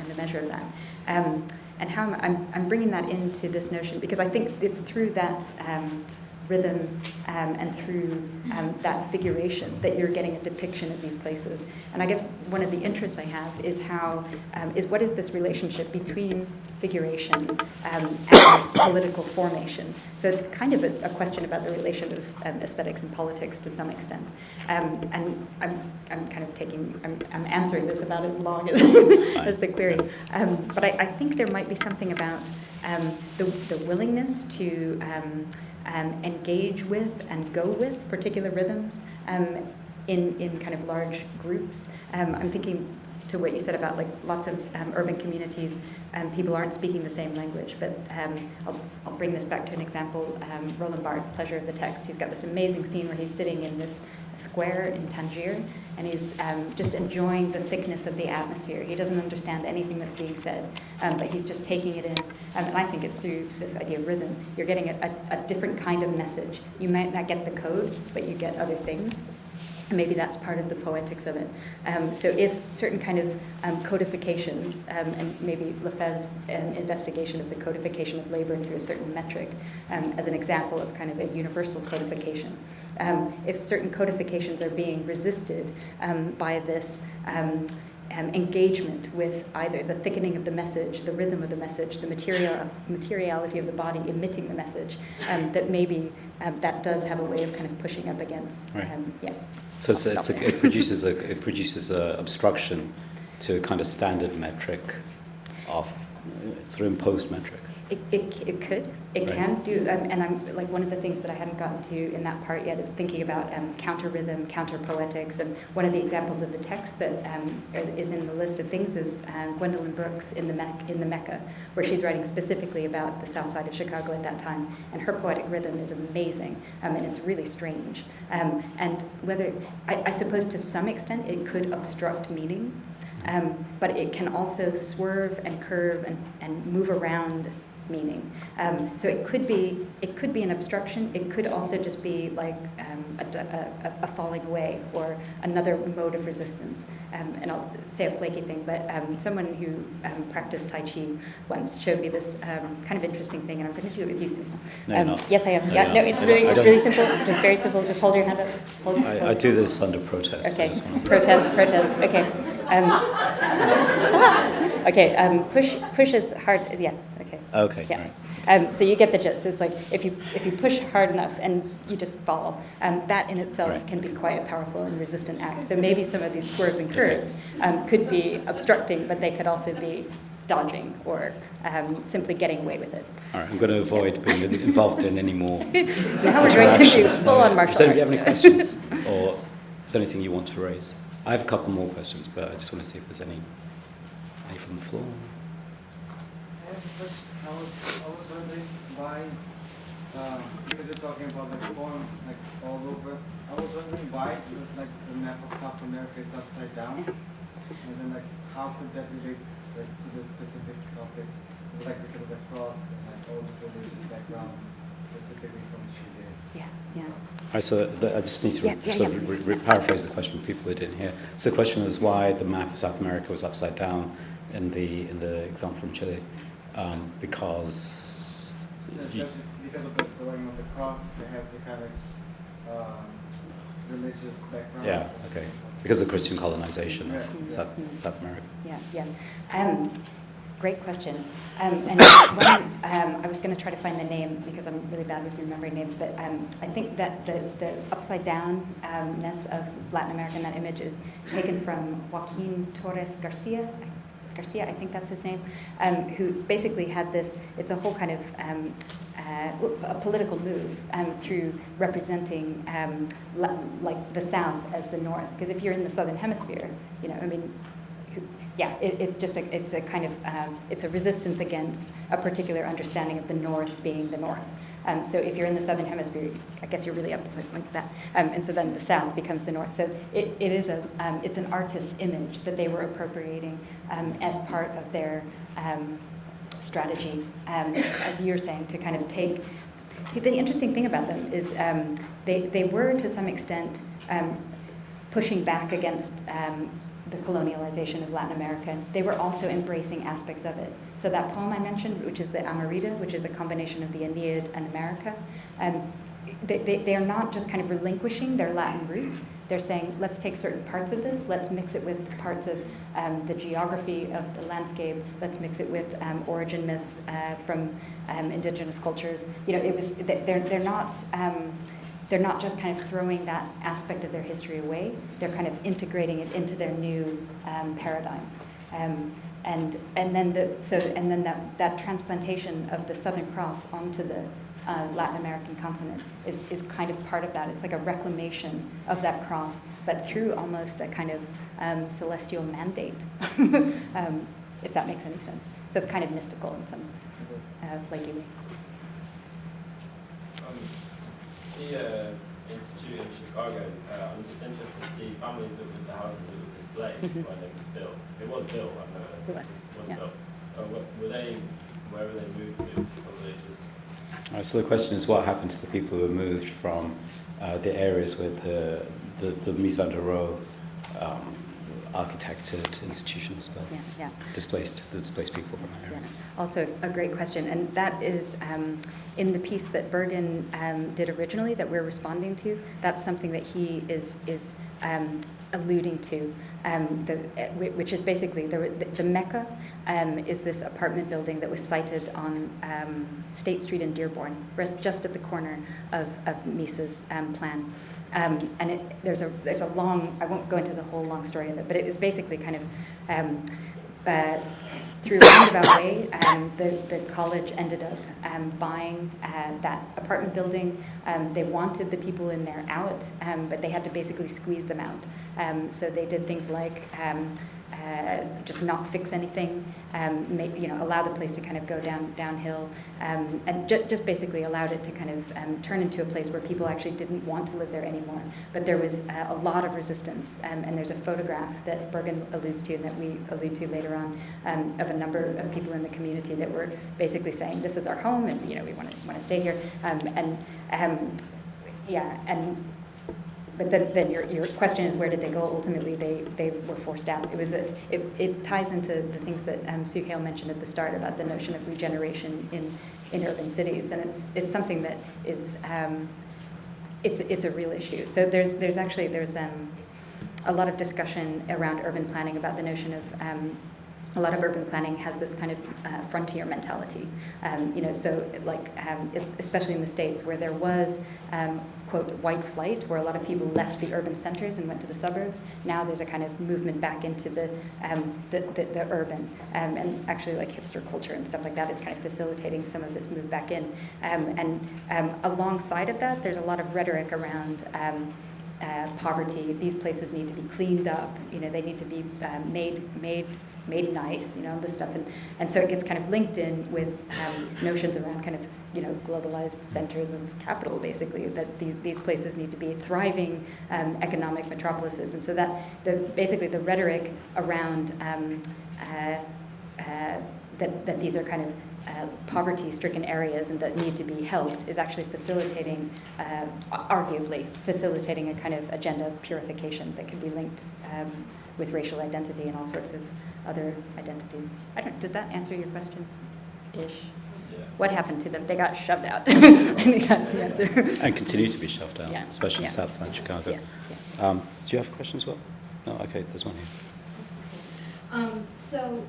the measure of that. And how I'm bringing that into this notion, because I think it's through that rhythm and through that figuration that you're getting a depiction of these places. And I guess one of the interests I have is what is this relationship between figuration and political formation? So it's kind of a question about the relation of aesthetics and politics to some extent. And I'm kind of I'm answering this about as long as, as the query. But I think there might be something about the willingness to engage with and go with particular rhythms in kind of large groups. I'm thinking to what you said about like lots of urban communities, people aren't speaking the same language, but I'll bring this back to an example. Roland Barthes, Pleasure of the Text, he's got this amazing scene where he's sitting in this square in Tangier, and he's just enjoying the thickness of the atmosphere. He doesn't understand anything that's being said, but he's just taking it in. And I think it's through this idea of rhythm. You're getting a different kind of message. You might not get the code, but you get other things. And maybe that's part of the poetics of it. So if certain kind of codifications, and maybe Lefebvre's investigation of the codification of labor through a certain metric, as an example of kind of a universal codification. If certain codifications are being resisted by this engagement with either the thickening of the message, the rhythm of the message, the materiality of the body emitting the message, that maybe that does have a way of kind of pushing up against. Right. Yeah. So it produces a obstruction to a kind of standard metric of through imposed metric. It could. It Right. can do, and I'm like one of the things that I hadn't gotten to in that part yet is thinking about counter rhythm, counter poetics, and one of the examples of the text that is in the list of things is Gwendolyn Brooks in the Mecca, where she's writing specifically about the south side of Chicago at that time, and her poetic rhythm is amazing, and it's really strange. And whether I suppose to some extent it could obstruct meaning, but it can also swerve and curve and move around meaning. So it could be an obstruction. It could also just be like a falling away or another mode of resistance. And I'll say a flaky thing, but someone who practiced Tai Chi once showed me this kind of interesting thing, and I'm going to do it with you soon. No, you're not. Yes, I am. No, Yeah, no, it's really simple. Just very simple. Just hold your hand up. I do this under protest. Okay. Protest. Okay. Okay. Push as hard. Yeah. Okay. Okay. Yeah. Right. So you get the gist. It's like if you push hard enough and you just fall, that in itself Right. can be quite a powerful and resistant act. So maybe some of these swerves and curves could be obstructing, but they could also be dodging or simply getting away with it. All right. I'm going to avoid being involved in any more. Now we're going to do full-on martial arts. Does anybody have any questions, or is there anything you want to raise? I have a couple more questions, but I just want to see if there's any from the floor. I was wondering why, because you're talking about like form like all over. I was wondering why like the map of South America is upside down, and then like how could that relate like to the specific topic, like because of the cross and like all this religious background specifically from Chile. Yeah. Yeah. All right, so I just need to paraphrase the question for people who didn't hear. So the question was why the map of South America was upside down in the example from Chile, because because of the drawing of the cross, they have the kind of religious background. Yeah. Okay. Because of Christian colonization of South America. Yeah. Great question. And when, I was going to try to find the name because I'm really bad with remembering names, but I think that the upside downness of Latin America in that image is taken from Joaquin Torres Garcia, I think that's his name, who basically had this, it's a whole kind of a political move through representing like the South as the North. Because if you're in the Southern Hemisphere, you know, I mean, it's a kind of it's a resistance against a particular understanding of the North being the North. So if you're in the Southern Hemisphere, I guess you're really upside like that. And so then the South becomes the North. So it's an artist's image that they were appropriating as part of their strategy, as you're saying, to kind of take. See, the interesting thing about them is they were to some extent pushing back against the colonialization of Latin America. They were also embracing aspects of it. So that poem I mentioned, which is the Amarita, which is a combination of the Aeneid and America, they are not just kind of relinquishing their Latin roots. They're saying, let's take certain parts of this, let's mix it with parts of the geography of the landscape, let's mix it with origin myths from indigenous cultures. They're not just kind of throwing that aspect of their history away. They're kind of integrating it into their new paradigm. And then that transplantation of the Southern Cross onto the Latin American continent is kind of part of that. It's like a reclamation of that cross, but through almost a kind of celestial mandate, if that makes any sense. So it's kind of mystical in some flaky way. The Institute in Chicago, I'm just interested, the families that were, the houses that were displayed when they were built, it was built, I know. It was, yeah. Built. Where were they moved to? Or were they just... So the question is, what happened to the people who were moved from the areas with the Mies van der Rohe architected institutions, but the displaced people from that area? Yeah. Also a great question, and that is in the piece that Bergen did originally that we're responding to. That's something that he is alluding to, which is basically the Mecca is this apartment building that was sited on State Street in Dearborn, just at the corner of Mies's plan. And there's a long, I won't go into the whole long story of it, but it is basically kind of through a roundabout way, the college ended up buying that apartment building. They wanted the people in there out, but they had to basically squeeze them out. So they did things like just not fix anything, allow the place to kind of go downhill, and just basically allowed it to kind of turn into a place where people actually didn't want to live there anymore. But there was a lot of resistance, and there's a photograph that Bergen alludes to and that we allude to later on of a number of people in the community that were basically saying, this is our home, and we want to stay here, But then your question is, where did they go? Ultimately, they were forced out. It ties into the things that Sue Hale mentioned at the start about the notion of regeneration in urban cities, and it's something that is it's a real issue. So there's a lot of discussion around urban planning about the notion of a lot of urban planning has this kind of frontier mentality, so especially in the States where there was quote white flight, where a lot of people left the urban centers and went to the suburbs. Now there's a kind of movement back into the urban, and actually like hipster culture and stuff like that is kind of facilitating some of this move back in. Alongside of that, there's a lot of rhetoric around poverty. These places need to be cleaned up. They need to be made nice. This stuff, and so it gets kind of linked in with notions around kind of globalized centers of capital, basically, that these places need to be thriving economic metropolises, and so that basically the rhetoric around that these are kind of poverty-stricken areas and that need to be helped is actually facilitating, arguably facilitating a kind of agenda of purification that could be linked with racial identity and all sorts of other identities. Did that answer your question? Ish. What happened to them? They got shoved out. I think that's the answer. And continue to be shoved out, especially in South Side Chicago. Yes. Do you have questions as well? No? Okay, there's one here. So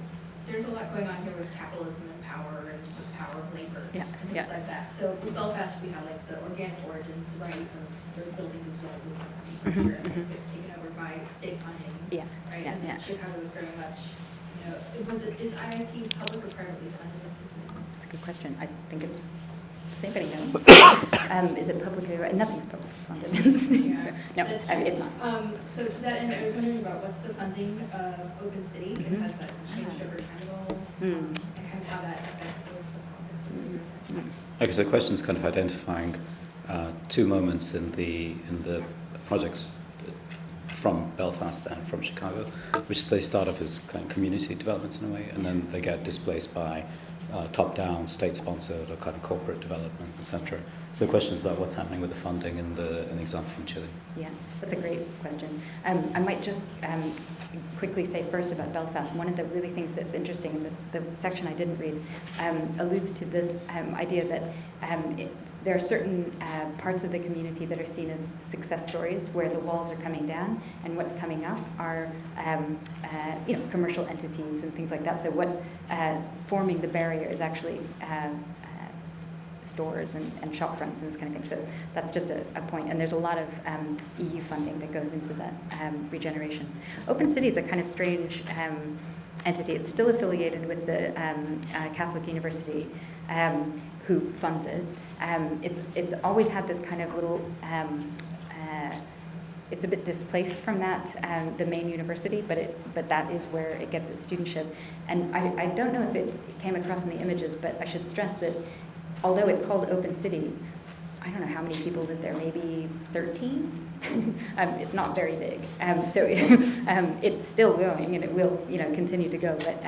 there's a lot going on here with capitalism and power and the power of labor and things like that. So with Belfast, we have like the organic origins, right, of their building as well, and it's taken over by state funding, right? And then Chicago is very much, is IIT public or privately funded? That's a good question. I think it's, does anybody know? Is it publicly, nothing's publicly funded in the States. So, no, it's not. So to that end, I was wondering about what's the funding of Open City, and has that changed over time at all, and kind of how that affects the politics. Okay, so the question is kind of identifying two moments in the projects from Belfast and from Chicago, which they start off as kind of community developments in a way, and then they get displaced by top-down, state-sponsored, or kind of corporate development, etc. So the question is like, what's happening with the funding in the example from Chile? Yeah, that's a great question. I might just quickly say first about Belfast. One of the really things that's interesting in the section I didn't read alludes to this idea that there are certain parts of the community that are seen as success stories where the walls are coming down and what's coming up are commercial entities and things like that. So what's forming the barrier is actually stores and shop fronts and this kind of thing. So that's just a point. And there's a lot of EU funding that goes into that regeneration. Open City is a kind of strange entity. It's still affiliated with the Catholic University, who funds it. It's always had this kind of little, it's a bit displaced from that, the main university, but that is where it gets its studentship. And I don't know if it came across in the images, but I should stress that although it's called Open City, I don't know how many people live there, maybe 13? It's not very big. So it's still going and it will continue to go. But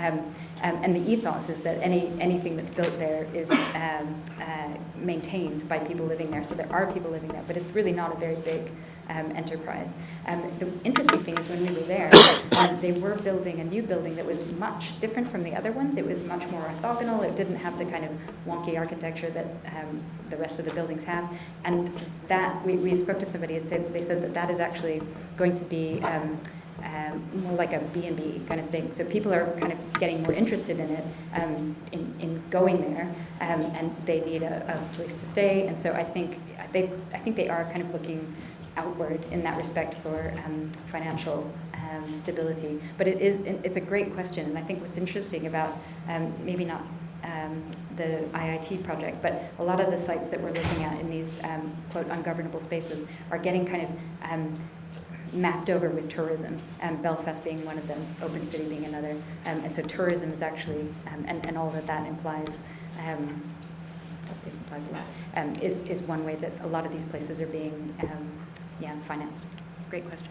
and the ethos is that anything that's built there is maintained by people living there. So there are people living there, but it's really not a very big enterprise. The interesting thing is when we were there, they were building a new building that was much different from the other ones. It was much more orthogonal. It didn't have the kind of wonky architecture that the rest of the buildings have. And that, we spoke to somebody and they said that is actually going to be more like a B&B kind of thing. So people are kind of getting more interested in it, in going there, and they need a place to stay. And so I think they are kind of looking outward in that respect for financial stability. But it's a great question, and I think what's interesting about maybe not the IIT project, but a lot of the sites that we're looking at in these quote ungovernable spaces are getting kind of mapped over with tourism, Belfast being one of them, Open City being another, and so tourism is actually, and all that implies, it implies a lot, is one way that a lot of these places are being financed. Great question.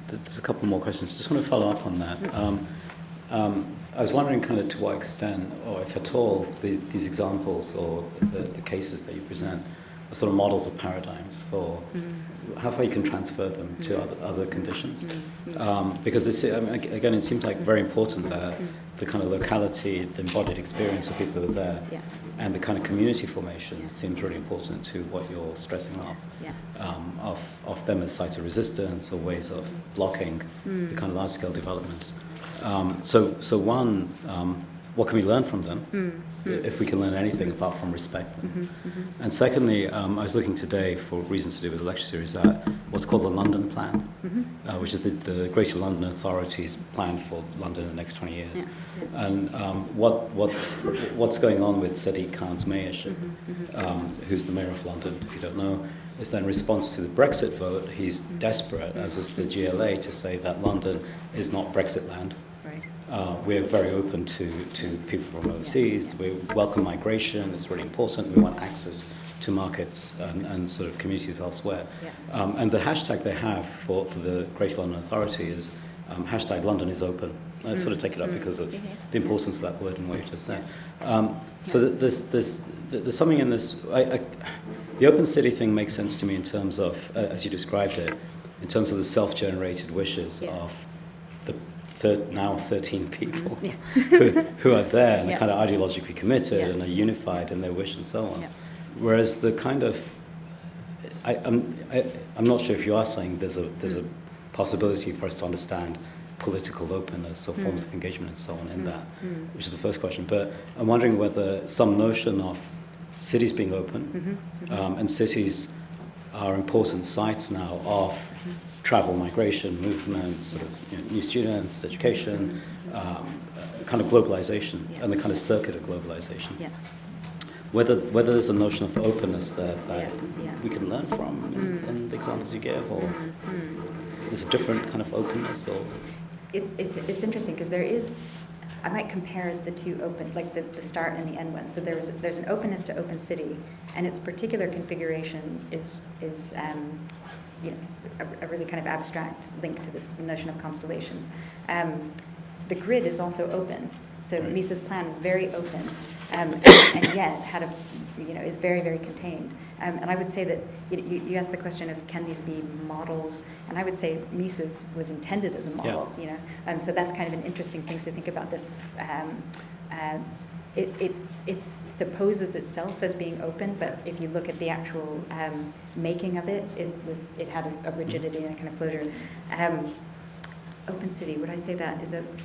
There's a couple more questions. Just want to follow up on that. I was wondering kind of to what extent, or if at all, these examples or the cases that you present are sort of models or paradigms for how far you can transfer them to other conditions. Because again, it seems like very important that the kind of locality, the embodied experience of people who are there, and the kind of community formation seems really important to what you're stressing of them as sites of resistance or ways of blocking the kind of large-scale developments. So one, what can we learn from them, if we can learn anything apart from respect them? And secondly, I was looking today for reasons to do with the lecture series at what's called the London Plan, which is the Greater London Authority's plan for London in the next 20 years. And what's going on with Sadiq Khan's mayorship, who's the mayor of London, if you don't know, is that in response to the Brexit vote, he's desperate, as is the GLA, to say that London is not Brexit land. We're very open to people from overseas. We welcome migration. It's really important. We want access to markets and sort of communities elsewhere. And the hashtag they have for the Greater London Authority is hashtag London is open. I sort of take it up because of the importance of that word and what you just said. So there's something in this. The open city thing makes sense to me in terms of, as you described it, in terms of the self-generated wishes of now 13 people who are there and are kind of ideologically committed and are unified in their wish and so on. Whereas the kind of, I'm not sure if you are saying there's a possibility for us to understand political openness or forms of engagement and so on in that, which is the first question. But I'm wondering whether some notion of cities being open and cities are important sites now of travel, migration, movement, sort of new students, education, kind of globalization and the kind of circuit of globalization. Whether there's a notion of openness there that we can learn from in the examples you give, or there's a different kind of openness, or it's interesting because there is. I might compare the two open, like the start and the end one. So there's an openness to Open City, and its particular configuration is a really kind of abstract link to this notion of constellation. The grid is also open. So Misa's plan was very open, and yet is very, very contained. And I would say that you asked the question of can these be models, and I would say Misa's was intended as a model. So that's kind of an interesting thing to think about, this it supposes itself as being open, but if you look at the actual making of it, it had a rigidity and a kind of closure. Open city, would I say that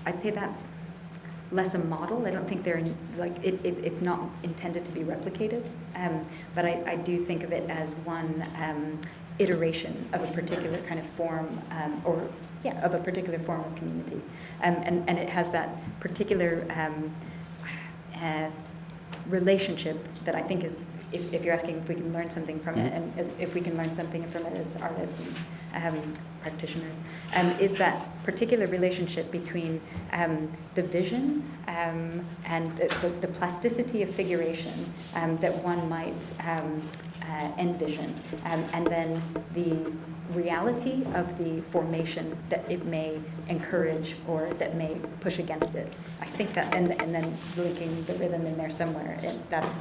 I'd say that's less a model. I don't think they're it's not intended to be replicated, but I do think of it as one iteration of a particular kind of form, of a particular form of community, and it has that particular relationship that I think is, if you're asking if we can learn something from it, and if we can learn something from it as artists and practitioners, is that particular relationship between the vision and the plasticity of figuration that one might envision, and then the reality of the formation that it may encourage or that may push against it. I think that, and then linking the rhythm in there somewhere, and that's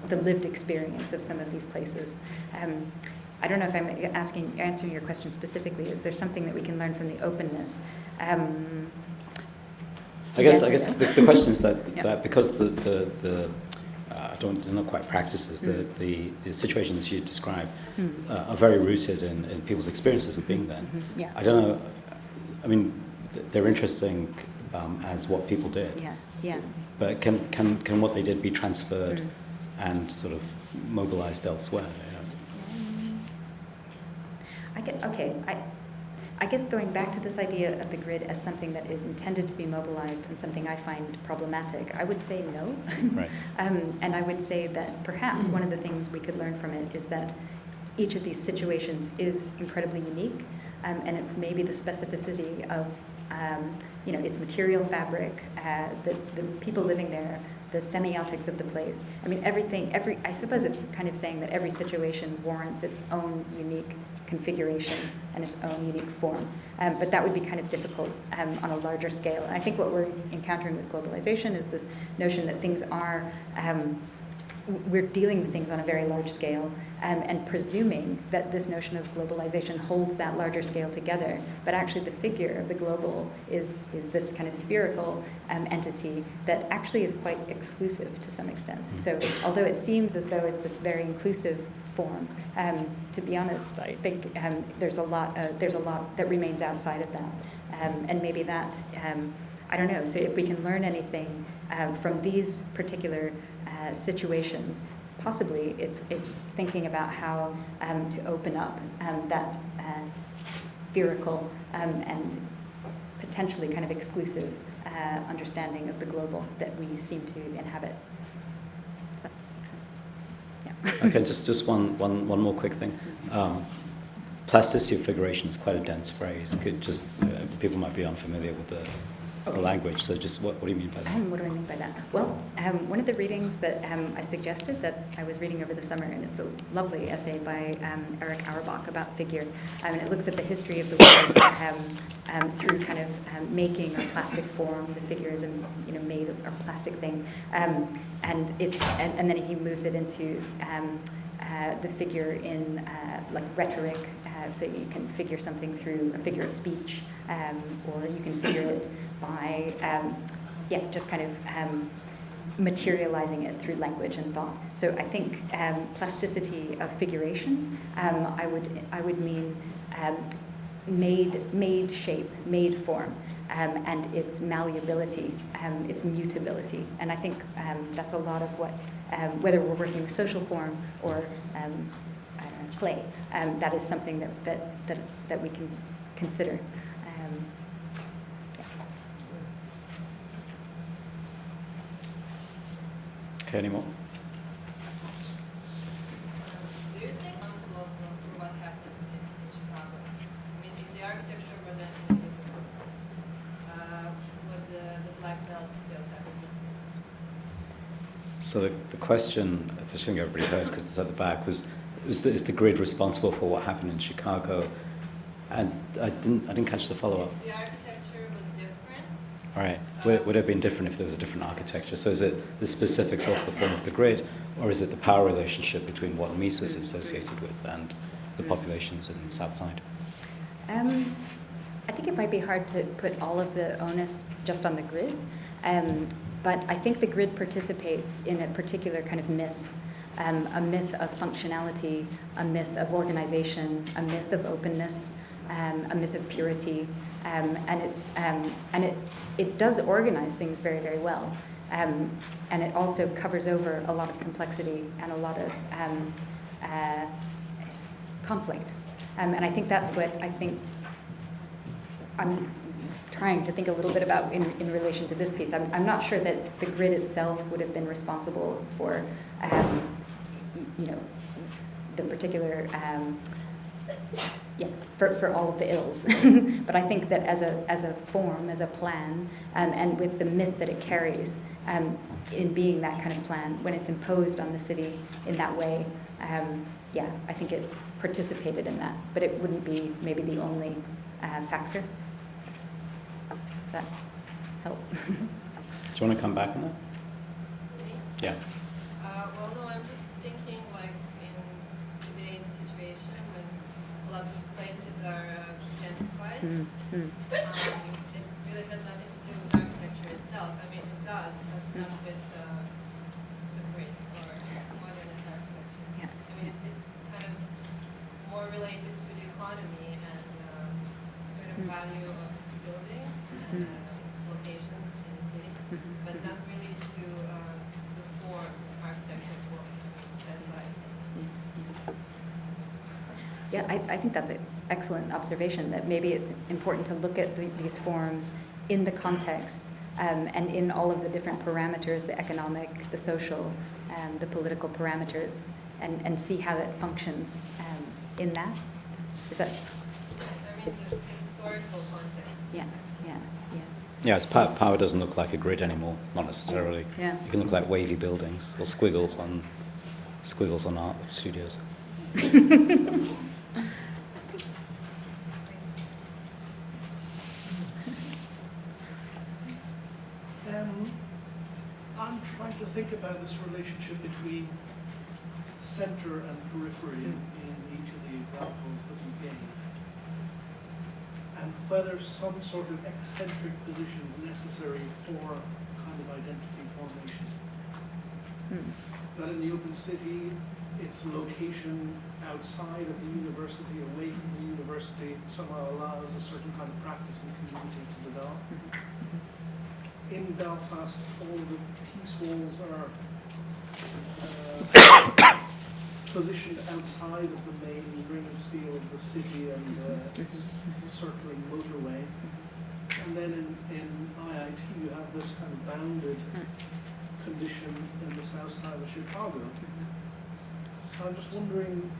the lived experience of some of these places. I don't know if I'm answering your question specifically. Is there something that we can learn from the openness? I guess the question is that because I don't know quite practices, the situations you describe are very rooted in people's experiences of being there. Yeah. I don't know, I mean, they're interesting as what people did. Yeah. But can what they did be transferred and sort of mobilized elsewhere? I guess going back to this idea of the grid as something that is intended to be mobilized and something I find problematic, I would say no. Right. And I would say that perhaps one of the things we could learn from it is that each of these situations is incredibly unique, and it's maybe the specificity of its material fabric, the people living there, the semiotics of the place. I mean, I suppose it's kind of saying that every situation warrants its own unique configuration and its own unique form. But that would be kind of difficult on a larger scale. And I think what we're encountering with globalization is this notion that things are, we're dealing with things on a very large scale, and presuming that this notion of globalization holds that larger scale together. But actually the figure of the global is this kind of spherical entity that actually is quite exclusive to some extent. So although it seems as though it's this very inclusive form, to be honest, I think there's a lot that remains outside of that. And maybe that, I don't know, so if we can learn anything from these particular situations, possibly it's thinking about how to open up that spherical and potentially kind of exclusive understanding of the global that we seem to inhabit. Does that make sense? Yeah. Okay, just one more quick thing. Plasticity of figuration is quite a dense phrase. People might be unfamiliar with the language, so just what do you mean by that? What do I mean by that? Well, one of the readings that I suggested that I was reading over the summer, and it's a lovely essay by Eric Auerbach about figure, and it looks at the history of the world through kind of making a plastic form, the figures, and made a plastic thing, and then he moves it into the figure in like rhetoric, so you can figure something through a figure of speech, or you can figure it by just kind of materializing it through language and thought. So I think plasticity of figuration, I would mean made shape, made form, and its malleability, its mutability. And I think that's a lot of what, whether we're working with social form or play, that is something that we can consider. Okay, any more? Do you think possible for what happened in Chicago? I mean, if the architecture were less difficult, would the black belt still have existed? So the question, I think everybody heard because it's at the back, is the grid responsible for what happened in Chicago? And I didn't catch the follow-up. If the architecture was different. All right. Would it have been different if there was a different architecture? So is it the specifics of the form of the grid, or is it the power relationship between what Mies was associated with and the populations in the South Side? I think it might be hard to put all of the onus just on the grid. But I think the grid participates in a particular kind of myth, a myth of functionality, a myth of organization, a myth of openness, a myth of purity, and it does organize things very, very well, and it also covers over a lot of complexity and a lot of conflict, and I think that's what I think I'm trying to think a little bit about in relation to this piece. I'm not sure that the grid itself would have been responsible for, the particular, for all of the ills. But I think that as a form, as a plan, and with the myth that it carries, in being that kind of plan, when it's imposed on the city in that way, I think it participated in that, but it wouldn't be maybe the only factor. Does that help? Do you want to come back on that? Yeah. Well, no, I'm just thinking like in today's situation when lots of places are gentrified, it really has nothing to do with architecture itself. I mean, it does, but not with the grid or modernist architecture. Yeah. I mean, it's kind of more related to the economy and sort of value of buildings and locations in the city, but not really to the form architecture form. That's what I think. Yeah, I think that's an excellent observation, that maybe it's important to look at these forms in the context, and in all of the different parameters, the economic, the social, the political parameters, and see how that functions in that. Is that? I mean, the historical context. Yeah. Yeah, it's power doesn't look like a grid anymore, not necessarily. Yeah. It can look like wavy buildings or squiggles on art studios. I'm trying to think about this relationship between center and periphery in each of the examples that you gave, and whether some sort of eccentric position is necessary for kind of identity formation. That in the open city, its location outside of the university, away from the university, somehow allows a certain kind of practice and community to develop. In Belfast, all the peace walls are positioned outside of the main ring of steel of the city and its circling motorway. And then in IIT, you have this kind of bounded condition in the south side of Chicago. And I'm just wondering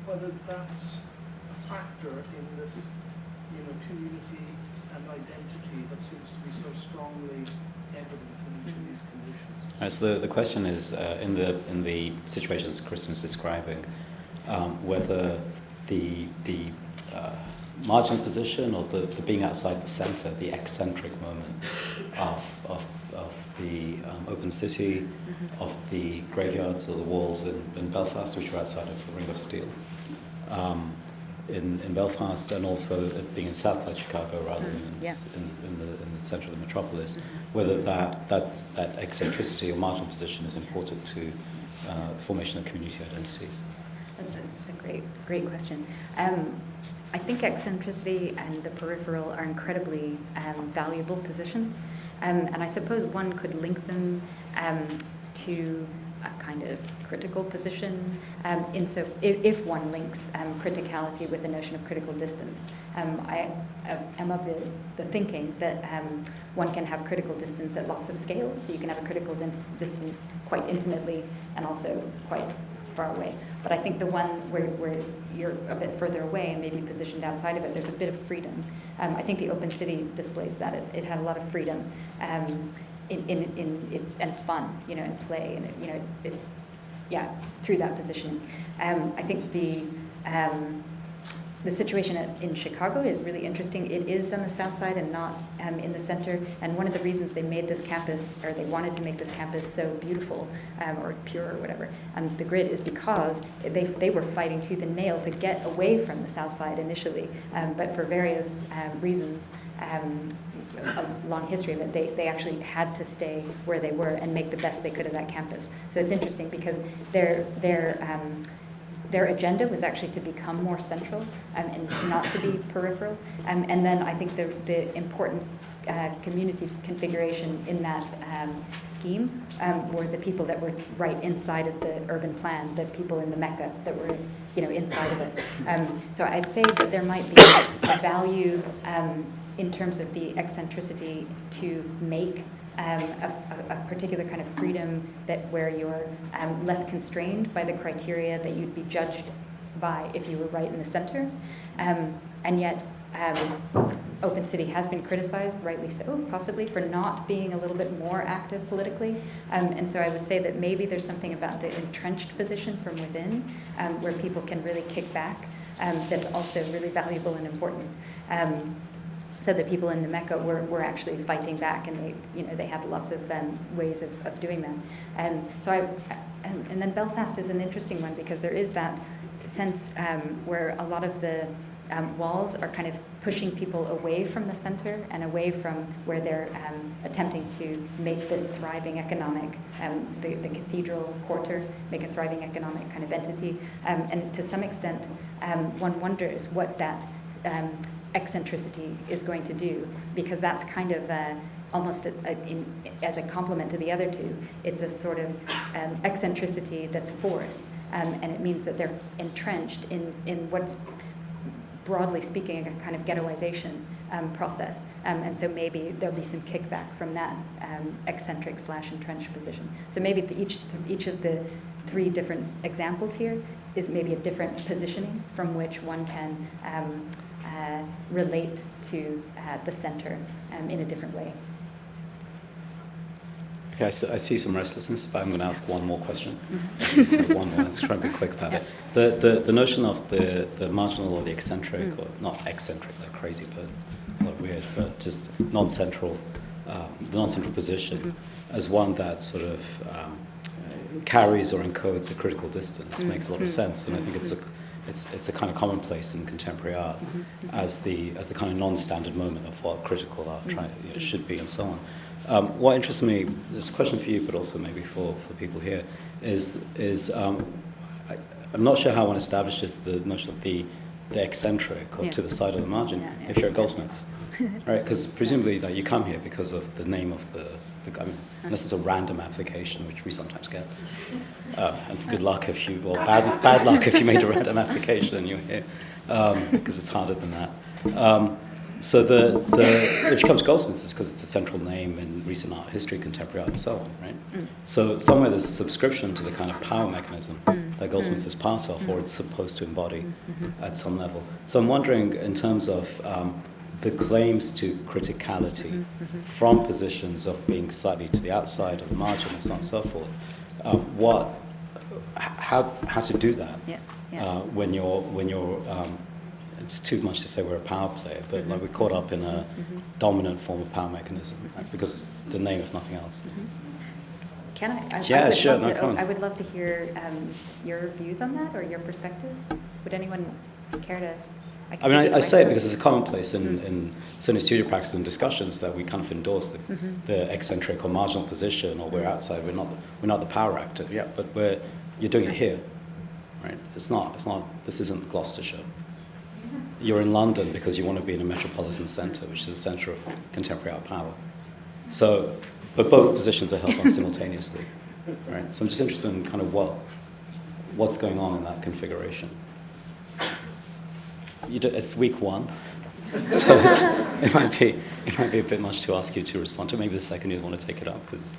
whether that's a factor in this, community and identity that seems to be so strongly evident in each of these conditions. Right, so the question is, in the situations Kristen is describing, whether the marginal position or the being outside the centre, the eccentric moment of the open city, of the graveyards or the walls in Belfast, which are outside of a ring of steel, in Belfast, and also being in Southside Chicago rather than in the centre of the metropolis, whether that eccentricity or marginal position is important to the formation of community identities. That's a great question. I think eccentricity and the peripheral are incredibly valuable positions, and I suppose one could link them to a kind of critical position, if one links criticality with the notion of critical distance. I am of the thinking that one can have critical distance at lots of scales, so you can have a critical distance quite intimately and also quite far away. But I think the one where you're a bit further away and maybe positioned outside of it, there's a bit of freedom. I think the open city displays that. It had a lot of freedom in its and fun, and play, and through that positioning. I think the situation in Chicago is really interesting. It is on the south side and not in the center. And one of the reasons they made this campus, or they wanted to make this campus so beautiful or pure or whatever, the grid, is because they were fighting tooth and nail to get away from the south side initially. But for various reasons, a long history of it, they actually had to stay where they were and make the best they could of that campus. So it's interesting because their agenda was actually to become more central and not to be peripheral. And then I think the important community configuration in that scheme were the people that were right inside of the urban plan, the people in the Mecca that were inside of it. So I'd say that there might be a value in terms of the eccentricity to make a particular kind of freedom where you're less constrained by the criteria that you'd be judged by if you were right in the center. And yet, Open City has been criticized, rightly so, possibly, for not being a little bit more active politically. And so I would say that maybe there's something about the entrenched position from within where people can really kick back that's also really valuable and important. So the people in the Mecca were actually fighting back, and they had lots of ways of doing that. And then Belfast is an interesting one because there is that sense where a lot of the walls are kind of pushing people away from the center and away from where they're attempting to make this thriving economic, the cathedral quarter, make a thriving economic kind of entity. And to some extent, one wonders what that eccentricity is going to do, because that's kind of almost as a complement to the other two. It's a sort of eccentricity that's forced, and it means that they're entrenched in what's, broadly speaking, a kind of ghettoization process. And so maybe there'll be some kickback from that eccentric / entrenched position. So maybe each of the three different examples here is maybe a different positioning from which one can relate to the center in a different way. Okay, so I see some restlessness, but I'm going to ask one more question. So one more, let's try and be quick about it. The notion of the marginal or the eccentric, or not eccentric, like crazy, but not weird, but just non-central, the non-central position as one that sort of carries or encodes a critical distance makes a lot of sense, and I think it's a kind of commonplace in contemporary art as the kind of non-standard moment of what critical art should be, and so on. What interests me, this is a question for you, but also maybe for people here, is I'm not sure how one establishes the notion of the eccentric or to the side of the margin if you're at Goldsmiths, right? Because presumably you come here because of the name of the I mean, unless it's a random application, which we sometimes get. And good luck if you, or bad luck if you made a random application and you're here, because it's harder than that. So if you come to Goldsmiths, it's because it's a central name in recent art history, contemporary art, and so on, right? So somewhere there's a subscription to the kind of power mechanism that Goldsmiths is part of, or it's supposed to embody at some level. So I'm wondering, in terms of the claims to criticality from positions of being slightly to the outside of the margin and so on and so forth, how to do that when you're it's too much to say we're a power player, but like we're caught up in a dominant form of power mechanism, right? Because the name is nothing else. Can I? Yeah, sure. I would love to hear your views on that or your perspectives. Would anyone care to? I mean, I say it because it's a commonplace in certainly studio practice and discussions that we kind of endorse the eccentric or marginal position, or we're outside. We're not the power actor. Yeah, but you're doing it here, right? It's not. This isn't Gloucestershire. You're in London because you want to be in a metropolitan centre, which is the centre of contemporary art power. So, but both positions are held on simultaneously, right? So I'm just interested in kind of what's going on in that configuration. It's week one, so it might be a bit much to ask you to respond to. Maybe the second you want to take it up, because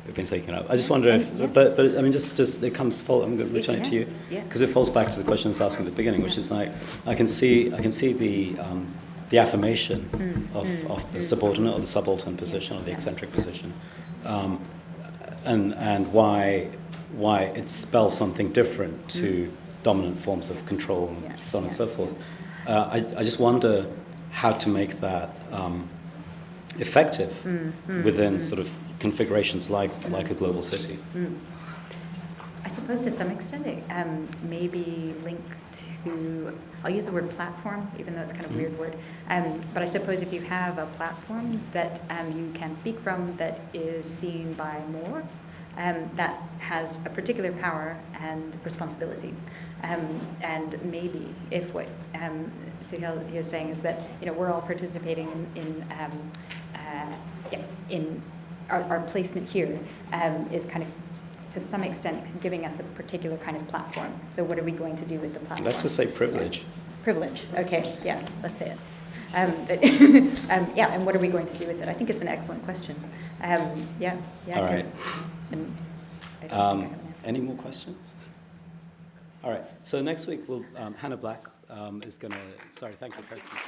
we've been taking it up. I just wonder if, but I mean, just it comes full. I'm going to return it to you because it falls back to the question I was asking at the beginning, which is like I can see the affirmation of the subordinate or the subaltern position or the eccentric position, and why it spells something different to dominant forms of control and so on and so forth. I just wonder how to make that effective within sort of configurations like a global city. I suppose to some extent it maybe link to, I'll use the word platform, even though it's kind of a weird word, but I suppose if you have a platform that you can speak from that is seen by more, that has a particular power and responsibility. And maybe if what Suhail is saying is that we're all participating in our placement here is kind of to some extent giving us a particular kind of platform. So what are we going to do with the platform? Let's just say privilege. Privilege. Okay. Yeah. Let's say it. And what are we going to do with it? I think it's an excellent question. Yeah. All right. I don't think I have an answer. Any more questions? All right. So next week, Hannah Black is going to. Sorry. Thank you, Kristen.